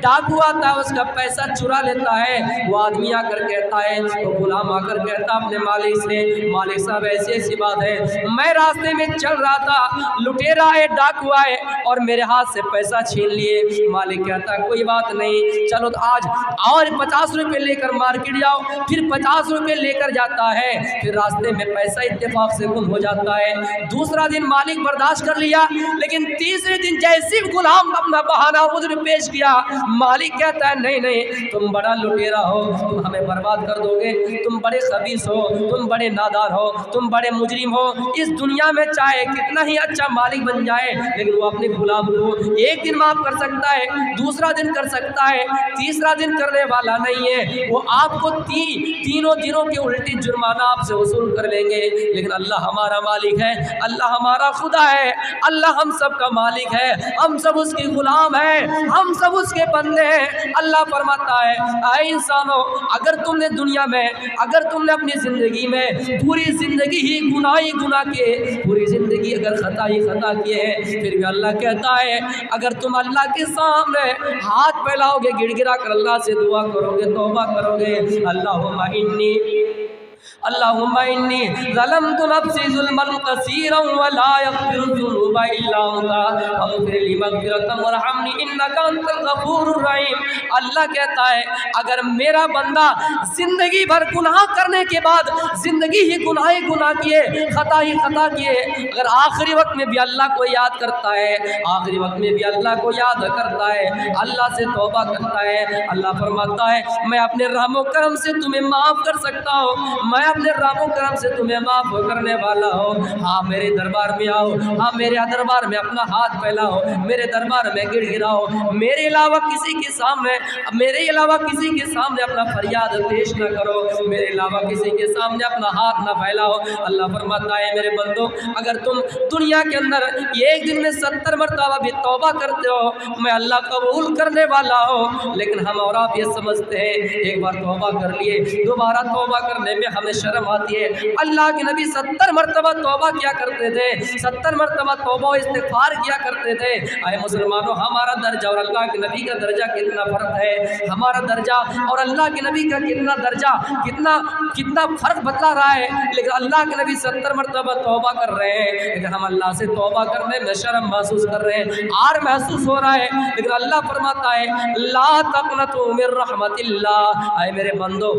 डाकू आता है, उसका पैसा चुरा लेता है. वो आदमी आकर कहता है, वो गुलाम आकर कहता अपने मालिक से, मालिक साहब ऐसी ऐसी बात है, मैं रास्ते में चल रहा था, लुटेरा आए, डाकू आए और मेरे हाथ से पैसा छीन लिए. मालिक कहता कोई बात नहीं, चलो तो आज और 50 रुपये लेकर मार्केट जाओ. फिर 50 रुपये लेकर जाता है, फिर रास्ते में पैसा इत्तेफाक से गुम हो जाता है. दूसरा दिन मालिक बर्दाश्त कर लिया, लेकिन तीसरे दिन जैसे गुलाम अपना बहाना उधर पेश किया, मालिक कहता है नहीं नहीं, तुम बड़ा लुटेरा हो, तुम हमें बर्बाद कर दोगे, तुम बड़े खबीस हो, तुम बड़े नादार हो, तुम बड़े मुजरिम हो. इस दुनिया में चाहे कितना ही अच्छा मालिक बन जाए, लेकिन वो अपने गुलाम को एक दिन माफ कर सकता है, दूसरा दिन कर सकता है, तीसरा दिन करने वाला नहीं है. वो आपको तीनों दिनों के उल्टी जुर्माना आपसे वसूल कर लेंगे. लेकिन अल्लाह हमारा मालिक है, अल्लाह हमारा खुदा है, अल्लाह हम सब का मालिक है, हम सब उसके गुलाम हैं, हम सब उसके बंदे हैं. अल्लाह फरमाता है, ऐ इंसानों, अगर तुमने दुनिया में, अगर तुमने अपनी ज़िंदगी में पूरी ज़िंदगी ही गुनाह ही गुनाह किए, पूरी ज़िंदगी अगर खता ही खता किए हैं, फिर भी अल्लाह कहता है अगर तुम अल्लाह के सामने हाथ फैलाओगे, गिड़गिड़ा कर अल्लाह से दुआ करोगे, तौबा करोगे, अल्लाहुम्मा इन्नी ज़लमतु नफ्सी ज़ुल्मन कसीरन व ला यग़फ़िरु ज़ुनूबा इल्ला अंता फ़ग़फ़िर ली मग़फ़िरतन वरहमनी इन्नका अंतल गफ़ूरुर रहीम. अल्लाह कहता है अगर मेरा बंदा ज़िंदगी भर गुनाह करने के बाद ज़िंदगी ही गुनाह किए, खता ही खता किए, अगर आखिरी वक्त में भी अल्लाह को याद करता है, आखिरी वक्त में भी अल्लाह को याद करता है, अल्लाह से तौबा करता है, अल्लाह फरमाता है मैं अपने रहम व करम से तुम्हें माफ़ कर सकता हूँ, मैं अपने रहम करम से तुम्हें माफ़ करने वाला हो. हाँ मेरे दरबार में आओ, हाँ मेरे दरबार में अपना हाथ फैलाओ, मेरे दरबार में गिड़गिड़ाओ, मेरे अलावा किसी के सामने अपना फरियाद पेश न करो, मेरे अलावा किसी के सामने अपना हाथ न फैलाओ. अल्लाह फरमाता है मेरे बंदो, अगर तुम दुनिया के अंदर एक दिन में 70 मरतबा भी तौबा करते हो, मैं अल्लाह कबूल करने वाला हो. लेकिन हम और आप ये समझते हैं एक बार तौबा कर लिए, दोबारा तौबा करने में हमें शर्म आती है. अल्लाह के नबी 70 मरतबा तौबा किया करते थे, 70 मरतबा तौबा इस्तिग़फ़ार किया करते थे. आए मुसलमानों, हमारा दर्जा और अल्लाह के नबी का दर्जा कितना फ़र्क है, हमारा दर्जा और अल्लाह के नबी का कितना दर्जा कितना फ़र्क बतला रहा है. लेकिन अल्लाह के नबी 70 मरतबा तौबा कर रहे हैं, लेकिन हम अल्लाह से तौबा करने में शर्म महसूस कर रहे हैं, आर महसूस हो रहा है. लेकिन अल्लाह फरमाता है ला तक़नतू मिन रहमतिल्लाह. आए मेरे बंदो,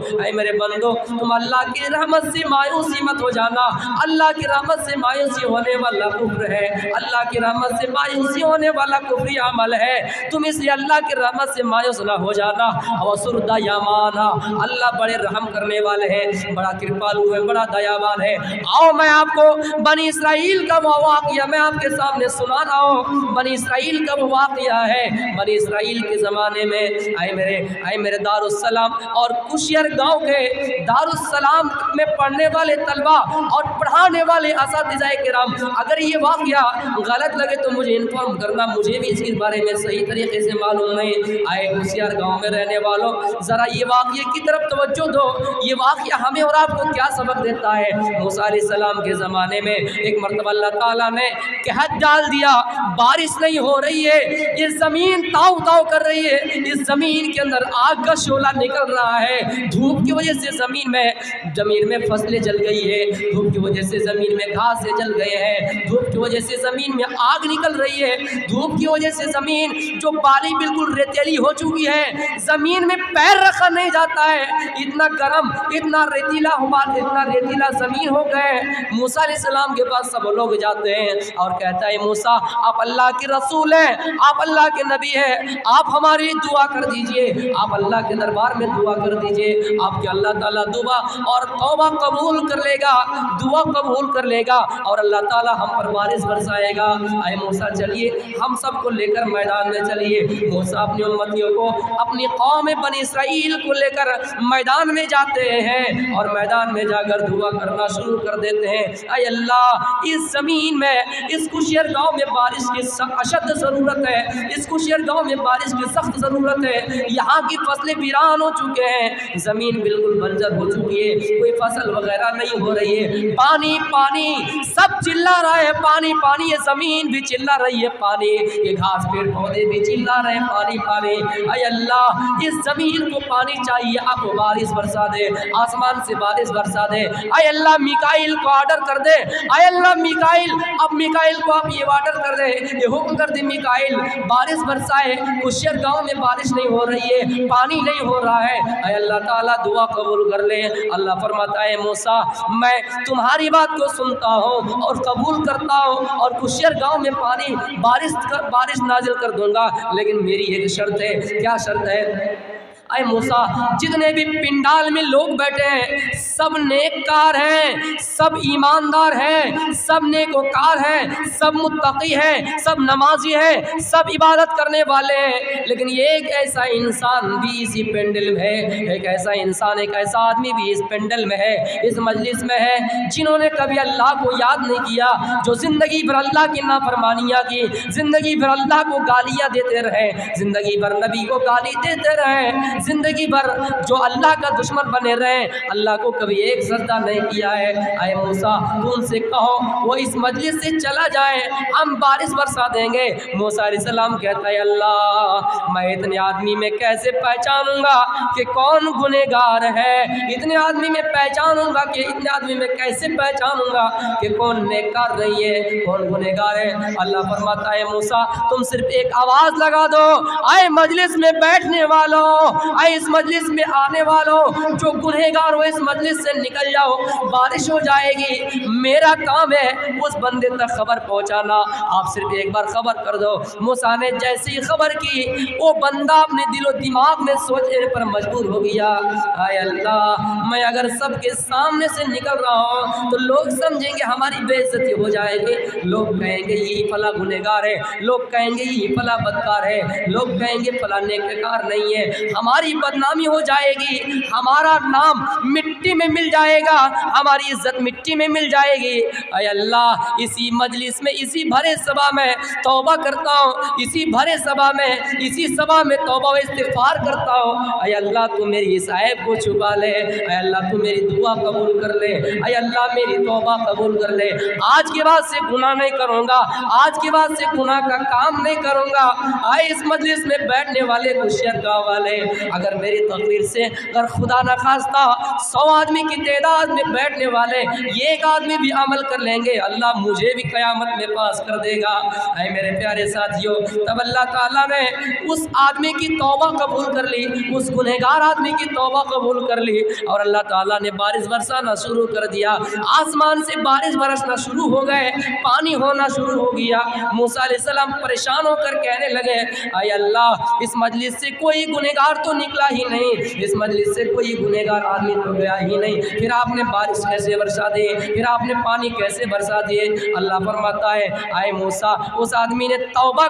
तुम अल्लाह की रहमत से मायूसी मत हो जाना. अल्लाह की रहमत से मायूसी होने वाला कुफ्र है, अल्लाह की रहमत से मायूसी होने वाला कुफ्री अमल है. तुम इसलिए अल्लाह की रहमत से मायूस ना हो जाना. वसुर दयामाना, अल्लाह बड़े रहम करने वाले हैं, बड़ा कृपालु है, बड़ा दयावान है. आओ मैं आपको बनी इसराइल का वो वाक़या मैं आपके सामने सुना रहा हूँ. बनी इसराइल का वो वाक़या है. बनी इसराइल के ज़माने में आए मेरे दारुस्सलाम और कुशियर गाँव के दारुस्सलाम कलाम में पढ़ने वाले तलबा और पढ़ाने वाले असातिज़ाए किराम, अगर ये वाक़या गलत लगे तो मुझे इन्फॉर्म करना, मुझे भी इसके बारे में सही तरीके से मालूम नहीं। आए होशियार गाँव में रहने वालों, ज़रा ये वाक़ये की तरफ तवज्जो दो, ये वाक़या हमें और आपको क्या सबक देता है। मूसा अलैहिस्सलाम के ज़माने में एक मरतबा अल्लाह ताला ने कहत डाल दिया, बारिश नहीं हो रही है, ये ज़मीन ताव ताव कर रही है, इस ज़मीन के अंदर आग का शोला निकल रहा है, धूप की वजह से ज़मीन में फसलें जल गई है, धूप की वजह से ज़मीन में घास से जल गए हैं, धूप की वजह से ज़मीन में आग निकल रही है, धूप की वजह से ज़मीन जो बाली बिल्कुल रेतीली हो चुकी है, ज़मीन में पैर रखा नहीं जाता है, इतना गर्म, इतना रेतीला ज़मीन हो गए। मूसा अलैहिस्सलाम के पास सब लोग जाते हैं और कहता है, मूसा आप अल्लाह के रसूल हैं, आप अल्लाह के नबी हैं, आप हमारी दुआ कर दीजिए, आप अल्लाह के दरबार में दुआ कर दीजिए, आपके अल्लाह ताला दुआ और तौबा कबूल कर लेगा, दुआ कबूल कर लेगा और अल्लाह ताला हम पर बारिश बरसाएगा। आए मूसा चलिए हम सबको लेकर मैदान में चलिए। मूसा अपनी उम्मतियों को, अपनी कौम बनी इसराइल को लेकर मैदान में जाते हैं और मैदान में जाकर दुआ करना शुरू कर देते हैं। आए अल्लाह, इस ज़मीन में, इस कुशियर गाँव में बारिश की अशद ज़रूरत है, इस कुशियर गाँव में बारिश की सख्त ज़रूरत है, यहाँ की फसलें वीरान हो चुके हैं, ज़मीन बिल्कुल बंजर हो चुकी है, कोई फसल वगैरह नहीं हो रही है, पानी पानी सब चिल्ला रहा है, पानी पानी, ये ज़मीन भी चिल्ला रही है पानी, ये घास पेड़ पौधे भी चिल्ला रहे हैं पानी पानी। आए अल्लाह, इस ज़मीन को पानी चाहिए, आप बारिश बरसा दे, आसमान से बारिश बरसा दे। आए अल्लाह, मिकाइल को ऑर्डर कर दे, आए अल्लाह मिकाइल, अब मिकाइल को आप ये ऑर्डर कर दे, ये हुक्म कर दे मिकाइल बारिश बरसाए, कुशियर गाँव में बारिश नहीं हो रही है, पानी नहीं हो रहा है। आए अल्लाह ताला दुआ कबूल कर ले। अल्लाह फरमाता है, मूसा मैं तुम्हारी बात को सुनता हूँ और कबूल करता हूँ और कुशियर गाँव में पानी बारिश नाजिल कर दूंगा, लेकिन मेरी एक शर्त है। क्या शर्त है? आए मूसा, जितने भी पिंडाल में लोग बैठे हैं सब नेककार हैं, सब ईमानदार हैं, सब नेकोकार हैं, सब मुत्तकी हैं, सब नमाजी हैं, सब इबादत करने वाले हैं, लेकिन एक ऐसा इंसान भी इसी पेंडल में है, एक ऐसा इंसान, एक ऐसा आदमी भी इस पेंडल में है, इस मजलिस में है, जिन्होंने कभी अल्लाह को याद नहीं किया, जो ज़िंदगी भर अल्लाह की नाफरमानियाँ की, ज़िंदगी भर अल्लाह को गालियाँ देते रहे, ज़िंदगी भर नबी को गाली देते रहे, जिंदगी भर जो अल्लाह का दुश्मन बने रहे, अल्लाह को कभी एक सजदा नहीं किया है। आए मूसा, तू उनसे कहो वो इस मजलिस से चला जाए, हम बारिश बरसा देंगे। मूसा अलैहिस्सलाम कहता है, अल्लाह मैं इतने आदमी में कैसे पहचानूंगा कि कौन गुनहगार है, इतने आदमी में पहचानूंगा कि इतने आदमी में कैसे पहचानूंगा कि कौन नेककार नहीं है, कौन गुनहगार है। अल्लाह फरमाता है, मूसा तुम सिर्फ एक आवाज़ लगा दो, आए मजलिस में बैठने वालों, आए इस मजलिस में आने वालों, जो गुनहगार हो इस मजलिस से निकल जाओ, बारिश हो जाएगी। मेरा काम है उस बंदे तक खबर पहुंचाना, आप सिर्फ एक बार खबर कर दो। मूसा ने जैसे ही खबर की, वो बंदा अपने दिलो दिमाग में सोचने पर मजबूर हो गया, आए अल्लाह मैं अगर सबके सामने से निकल रहा हूँ तो लोग समझेंगे हमारी बेइज्जती हो जाएगी, लोग कहेंगे यही फला गुनहगार है, लोग कहेंगे यही फला बदकार है, लोग कहेंगे फला नेककार नहीं है, हमारी बदनामी हो जाएगी, हमारा नाम मिट्टी में मिल जाएगा, हमारी इज्जत मिट्टी में मिल जाएगी। अय अल्लाह, इसी मजलिस में, इसी भरे सभा में तौबा करता हूँ, इसी भरे सभा में, इसी सभा में तौबा व इस्तिग़फ़ार करता हूँ। अय अल्लाह तू मेरी इस ऐब को छुपा ले, अय अल्लाह तू मेरी दुआ कबूल कर ले, अय अल्लाह मेरी तौबा कबूल कर ले। आज के बाद से गुनाह नहीं करूँगा, आज के बाद से गुनाह का काम नहीं करूँगा। आए इस मजलिस में बैठने वाले कुशियर गाँव वाले, अगर मेरी तकदीर से, अगर खुदा न खास्ता 100 आदमी की तादाद में बैठने वाले ये एक आदमी भी अमल कर लेंगे, अल्लाह मुझे भी क़यामत में पास कर देगा। ऐ मेरे प्यारे साथियों, तब अल्लाह ताला ने उस आदमी की तौबा कबूल कर ली, उस गुनहगार आदमी की तौबा कबूल कर ली और अल्लाह ताला ने बारिश बरसाना शुरू कर दिया। आसमान से बारिश बरसना शुरू हो गए, पानी होना शुरू हो गया। मूसा अलैहिस्सलाम परेशान होकर कहने लगे, ऐ अल्लाह इस मजलिस से कोई गुनहगार तो निकला ही नहीं, इस मजलिस से कोई गुनहगार आदमी तो गया ही नहीं। फिर आपने बारिश कैसे बरसा दी, फिर आपने पानी कैसे बरसा दिए। अल्लाह फरमाता है आए मूसा, उस आदमी ने तौबा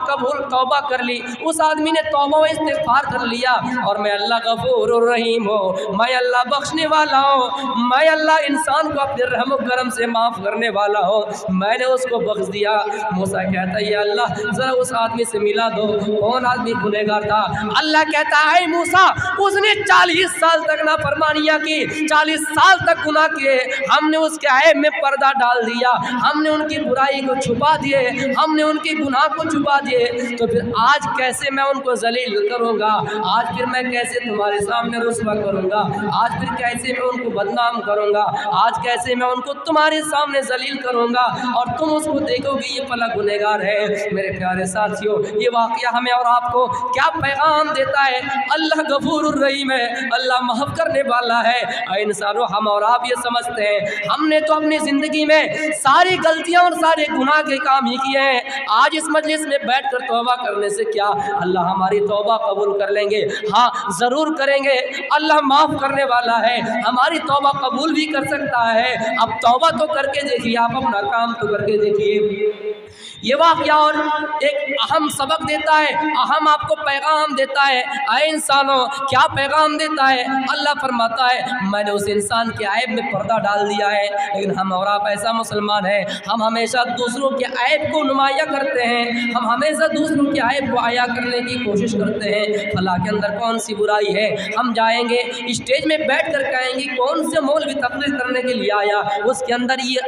कर ली, उस आदमी ने तौबा व इस्तिग़फ़ार कर लिया, और मैं अल्लाह गफूर रहीम हूँ, मैं अल्लाह बख्शने वाला हूँ, मैं अल्लाह इंसान को अपने रहम व करम से माफ़ करने वाला हूँ, मैंने उसको बख्श दिया। मूसा कहता है या अल्लाह ज़रा उस आदमी से मिला दो, कौन आदमी गुनहगार था। अल्लाह कहता है मूसा, उसने 40 साल तक नाफरमानियाँ की, 40 साल तक गुनाह किए, हमने उसके ऐब में पर्दा डाल दिया, हमने उनकी बुराई को छुपा दिए, हमने उनके गुनाह को छुपा दिए, तो फिर आज कैसे मैं उनको जलील करूँगा, आज फिर मैं कैसे तुम्हारे सामने रुस्वा करूँगा, आज फिर कैसे मैं उनको बदनाम करूँगा, आज कैसे मैं उनको तुम्हारे सामने जलील करूँगा और तुम उसको देखोगे ये भला गुनहगार है। मेरे प्यारे साथियों, ये वाक़या हमें और आपको क्या पैगाम देता है। अल्लाह गफूरुर रहीम है, अल्लाह माफ़ करने वाला है। इंसानों, हम और आप ये समझते हैं हमने तो अपनी ज़िंदगी में सारी गलतियाँ और सारे गुनाह के काम ही किए हैं, आज इस मजलिस में बैठ कर तौबा करने से क्या अल्लाह हमारी तौबा कबूल कर लेंगे? हाँ, ज़रूर करेंगे। अल्लाह माफ़ करने वाला है, हमारी तौबा कबूल भी कर सकता है। अब तौबा तो करके देखिए, आप अपना काम तो करके देखिए। ये वाक़या और एक अहम सबक देता है, अहम आपको पैगाम देता है। आए इंसानों, क्या पैगाम देता है? अल्लाह फरमाता है मैंने उस इंसान के ऐब में पर्दा डाल दिया है। लेकिन हम और आप ऐसा मुसलमान हैं, हम हमेशा दूसरों के ऐब को नुमाया करते हैं, हम हमेशा दूसरों के ऐब को आया करने की कोशिश करते हैं। फलां के अंदर कौन सी बुराई है, हम जाएंगे स्टेज में बैठ कर कहेंगे कौन से मौलवी तकरीर करने के लिए आया, उसके अंदर ये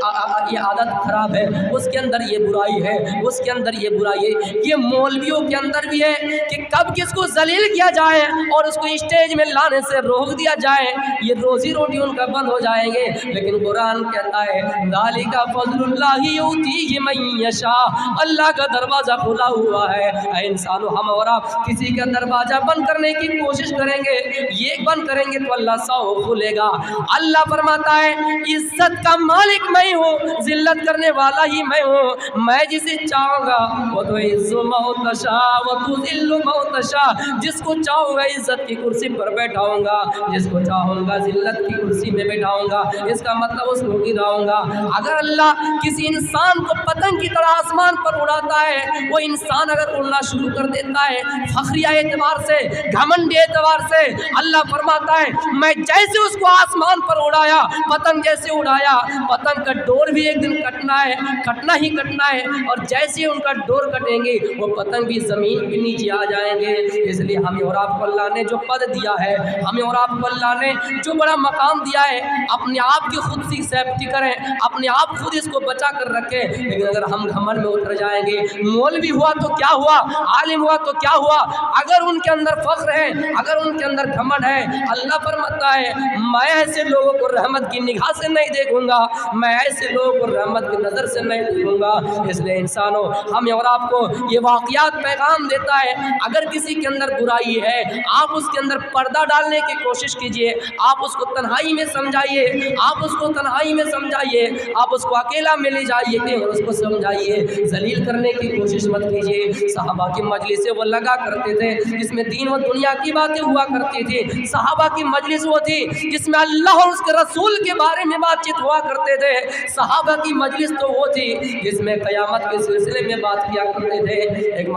आदत खराब है, उसके अंदर ये बुराई है, उसके अंदर ये बुराई है। ये मौलवियों के अंदर भी है कि कब किसको जलील किया जाए और उसको स्टेज में लाने से रोक दिया जाए, ये रोजी रोटी उनका बंद हो जाएंगे। लेकिन कुरान कहता है ज़ालिका फ़ज़्लुल्लाहि युतीहि मन यशा, अल्लाह का दरवाज़ा खुला हुआ है। ऐ इंसानों, हम और आप किसी का दरवाज़ा बंद करने की कोशिश करेंगे, ये बंद करेंगे तो अल्लाह 100 खुलेगा। अल्लाह फरमाता है इज्जत का मालिक मैं हूँ, जिल्लत करने वाला ही मैं हूँ, मैं जिसे चाहूँगा वो तो इज़्ज़ु मौतशा वो तो ज़िल्लु मौतशा, जिसको चाहूँगा इज़्ज़त की कुर्सी पर बैठाऊँगा, जिसको चाहूँगा ज़िल्लत की कुर्सी में बैठाऊँगा, इसका मतलब उसको गिराऊँगा। अगर अल्लाह किसी इंसान को पतंग की तरह आसमान पर उड़ाता है, वो इंसान अगर उड़ना शुरू कर देता है फखरिया एतबार से, घमंडी एतबार से, अल्लाह फरमाता है मैं जैसे उसको आसमान पर उड़ाया, पतंग जैसे उड़ाया, पतंग का डोर भी एक दिन कटना है, कटना ही कटना है, और जैसे उनका डोर कटेंगे वो पतंग भी ज़मीन के नीचे आ जाएंगे। इसलिए हमें और आपको अल्लाह ने जो पद दिया है, हमें और आपको अल्लाह ने जो बड़ा मकाम दिया है, अपने आप की खुद सी सेफ्टी करें, अपने आप खुद इसको बचा कर रखें। लेकिन अगर हम घमंड में उतर जाएंगे, मौलवी हुआ तो क्या हुआ, आलिम हुआ तो क्या हुआ, अगर उनके अंदर फख्र है, अगर उनके अंदर घमंड है, अल्लाह फरमाता है मैं ऐसे लोगों को रहमत की निगाह से नहीं देखूंगा, मैं ऐसे लोगों को रहमत की नज़र से नहीं देखूंगा। इसलिए इंसानों, हमें और आपको ये वाक़यात पैगाम देता है, अगर किसी के अंदर बुराई है, आप उसके अंदर पर्दा डालने की कोशिश कीजिए, आप उसको तन्हाई में समझाइए, आप उसको तन्हाई में समझाइए, आप उसको अकेला में ले जाइए और उसको समझाइए, जलील करने की कोशिश मत कीजिए। सहाबा की मजलिस से वो लगा करते थे जिसमें दीन व दुनिया की बातें हुआ करती थी। सहाबा की मजलिस वो थी जिसमें अल्लाह और उसके रसूल के बारे में बातचीत हुआ करते थे। सहाबा की मजलिस तो वो थी जिसमें क़यामत के सिलसिले में बात किया करते थे। एक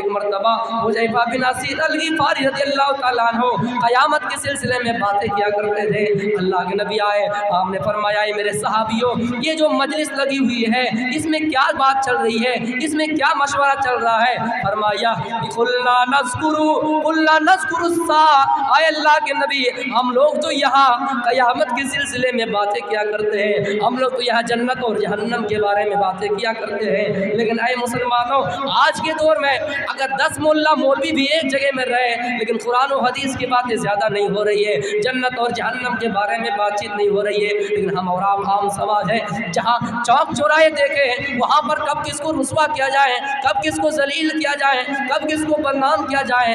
मरतबा हुज़ैफ़ा बिन असीद अल-ग़िफ़ारी रज़ियल्लाहु तआला अन्हु क़यामत के सिलसिले में बातें किया करते थे। अल्लाह के नबी आए, आपने फरमाया मेरे सहाबियों, ये जो मजलिस लगी हुई है इसमें क्या बात चल रही है, इसमें क्या मशवरा चल रहा है? फरमाया कुल्ला नज़्कुरु आए अल्लाह के नबी, हम लोग तो यहाँ क़यामत के सिलसिले में बातें किया करते हैं, हम लोग तो यहाँ जन्नत और जहन्नम के बारे में बातें किया करते हैं। लेकिन ऐ मुसलमानों, आज के दौर में अगर 10 मोल्ला मौलवी भी एक जगह में रहे, लेकिन कुरान और हदीस की बातें ज़्यादा नहीं हो रही है, जन्नत और जहन्नम के बारे में बातचीत नहीं हो रही है। लेकिन हम और आप आम समाज है, जहाँ चौक चौराहे देखें वहाँ पर कब किसको रुस्वा किया जाए, कब किसको जलील किया जाए, कब किसको बदनाम किया जाए।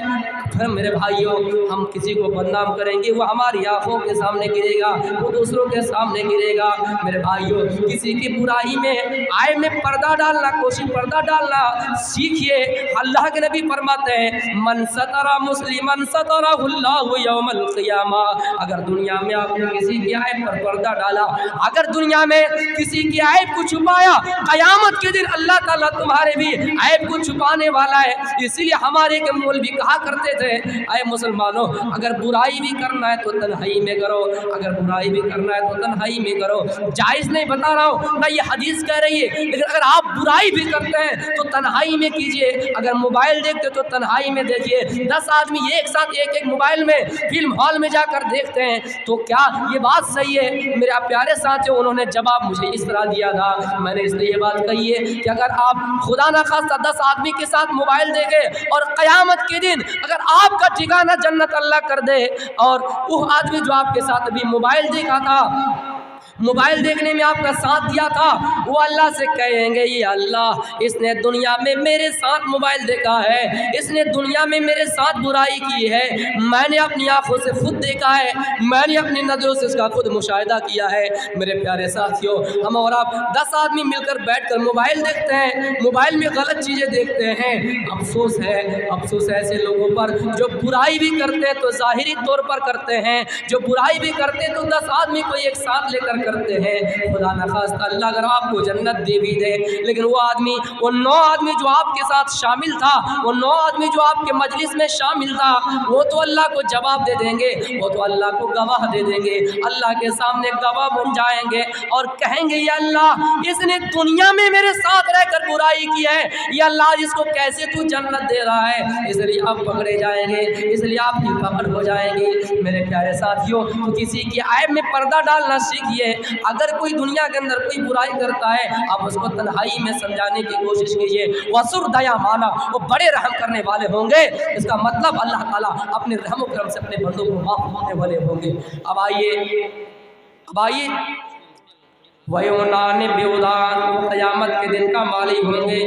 फिर मेरे भाइयों, हम किसी को बदनाम करेंगे वो हमारी आँखों के सामने गिरेगा, वो दूसरों के सामने गिरेगा। मेरे भाइयों, किसी की बुराई में आए में पर्दा डालना, पर्दा डालना सीखिए। अल्लाह के नबी फरमाते हैं मन सतरा मुस्लिम लिमन सतरहुल्लाहु यौमल क़ियामा। अगर दुनिया में आपने किसी की ऐब पर पर्दा डाला, अगर दुनिया में किसी की ऐब को छुपाया, क़यामत के दिन अल्लाह ताला तुम्हारे भी ऐब को छुपाने वाला है। इसीलिए हमारे के मौलवी कहा करते थे, ऐ मुसलमानों, अगर बुराई भी करना है तो तन्हाई में करो, अगर बुराई भी करना है तो तन्हाई में करो। जायज़ नहीं बता रहा हूँ ना, ये हदीस कह रही है, लेकिन अगर आप बुराई भी करते हैं तो तन्हाई में कीजिए। अगर मोबाइल देखते तो तन्हाई में देखिए। 10 आदमी एक साथ एक मोबाइल में फिल्म हॉल में जाकर देखते हैं तो क्या ये बात सही है? मेरे प्यारे साथियों, उन्होंने जवाब मुझे इस तरह दिया था, मैंने इसलिए ये बात कही है कि अगर आप खुदा न खास्ता 10 आदमी के साथ मोबाइल देखें और क़यामत के दिन अगर आपका ठिकाना जन्नत अल्लाह कर दे, और वो आदमी जो आपके साथ अभी मोबाइल देखा था, मोबाइल देखने में आपका साथ दिया था, वो अल्लाह से कहेंगे, ये अल्लाह, इसने दुनिया में मेरे साथ मोबाइल देखा है, इसने दुनिया में मेरे साथ बुराई की है, मैंने अपनी आंखों से खुद देखा है, मैंने अपनी नज़रों से इसका खुद मुशाहिदा किया है। मेरे प्यारे साथियों, हम और आप 10 आदमी मिलकर बैठकर मोबाइल देखते हैं, मोबाइल में गलत चीज़ें देखते हैं। अफसोस है, अफसोस है ऐसे लोगों पर जो बुराई भी करते हैं तो ज़ाहिरी तौर पर करते हैं, जो बुराई भी करते हैं तो 10 आदमी को एक साथ लेकर करते हैं। खुदा न खास्ता अल्लाह अगर आपको जन्नत दे भी दे, लेकिन वो आदमी, वो 9 आदमी जो आपके साथ शामिल था, वो 9 आदमी जो आपके मजलिस में शामिल था, वो तो अल्लाह को जवाब दे देंगे, वो तो अल्लाह को गवाह दे देंगे, अल्लाह के सामने गवाह बन जाएंगे और कहेंगे, या अल्लाह, इसने दुनिया में मेरे साथ रहकर बुराई की है, या अल्लाह, इसको कैसे तू जन्नत दे रहा है? इसलिए आप पकड़े जाएंगे, इसलिए आपकी पकड़ हो जाएंगी। मेरे प्यारे साथियों, तो किसी की ऐब में पर्दा डालना सीखिए। अगर कोई दुनिया के अंदर कोई बुराई करता है, आप उसको तन्हाई में समझाने की कोशिश कीजिए। वसुर दया माना, वो बड़े रहम करने वाले होंगे, इसका मतलब अल्लाह ताला अपने रहम करम से अपने बंदों को माफ करने वाले होंगे। अब आइए वयोनान बेउदान, वो क़यामत के दिन का मालिक होंगे,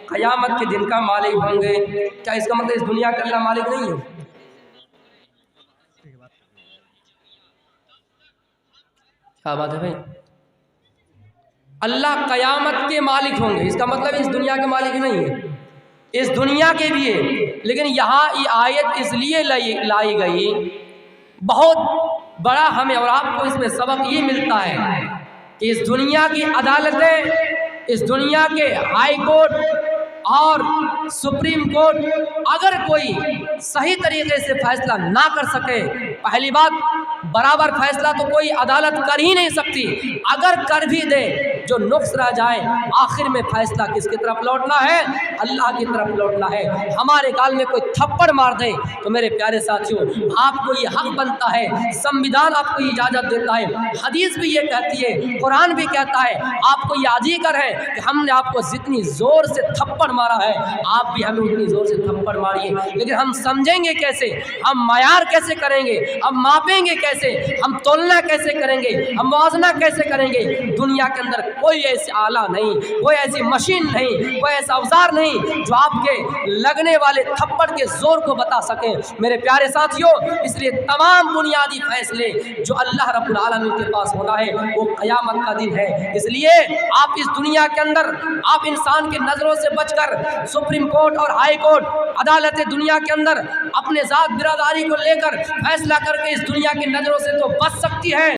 क़यामत के दिन का मालिक होंगे। क्या इसका मतलब इस दुनिया का अल्लाह मालिक नहीं है? क्या बात है भाई? अल्लाह क़यामत के मालिक होंगे, इसका मतलब इस दुनिया के मालिक नहीं है, इस दुनिया के भी है। लेकिन यहाँ ये आयत इसलिए लाई गई, बहुत बड़ा हमें और आपको इसमें सबक ये मिलता है कि इस दुनिया की अदालतें, इस दुनिया के हाई कोर्ट और सुप्रीम कोर्ट अगर कोई सही तरीके से फैसला ना कर सके, पहली बात, बराबर फैसला तो कोई अदालत कर ही नहीं सकती, अगर कर भी दे जो नुक्स रह जाए, आखिर में फैसला किसकी तरफ लौटना है? अल्लाह की तरफ लौटना है। हमारे गाल में कोई थप्पड़ मार दे तो मेरे प्यारे साथियों, आपको ये हक बनता है, संविधान आपको इजाज़त देता है, हदीस भी ये कहती है, कुरान भी कहता है, आपको ये अधिकार है कि हमने आपको जितनी ज़ोर से थप्पड़ मारा है, आप भी हमें उतनी ज़ोर से थप्पड़ मारिए। लेकिन हम समझेंगे कैसे, हम मयार कैसे करेंगे, हम मापेंगे कैसे, हम तोलना कैसे करेंगे, हम मुआवजा कैसे करेंगे? दुनिया के अंदर कोई ऐसी आला नहीं, कोई ऐसी मशीन नहीं, कोई ऐसा औजार नहीं जो आपके लगने वाले थप्पड़ के जोर को बता सके। मेरे प्यारे साथियों, इसलिए तमाम बुनियादी फैसले जो अल्लाह रब्बुल आलमीन के पास होना है वो क़यामत का दिन है। इसलिए आप इस दुनिया के अंदर आप इंसान की नज़रों से बचकर सुप्रीम कोर्ट और हाई कोर्ट, अदालतें दुनिया के अंदर अपने ज़ात बिरादरी को लेकर फैसला करके इस दुनिया की नज़रों से तो बच सकती है,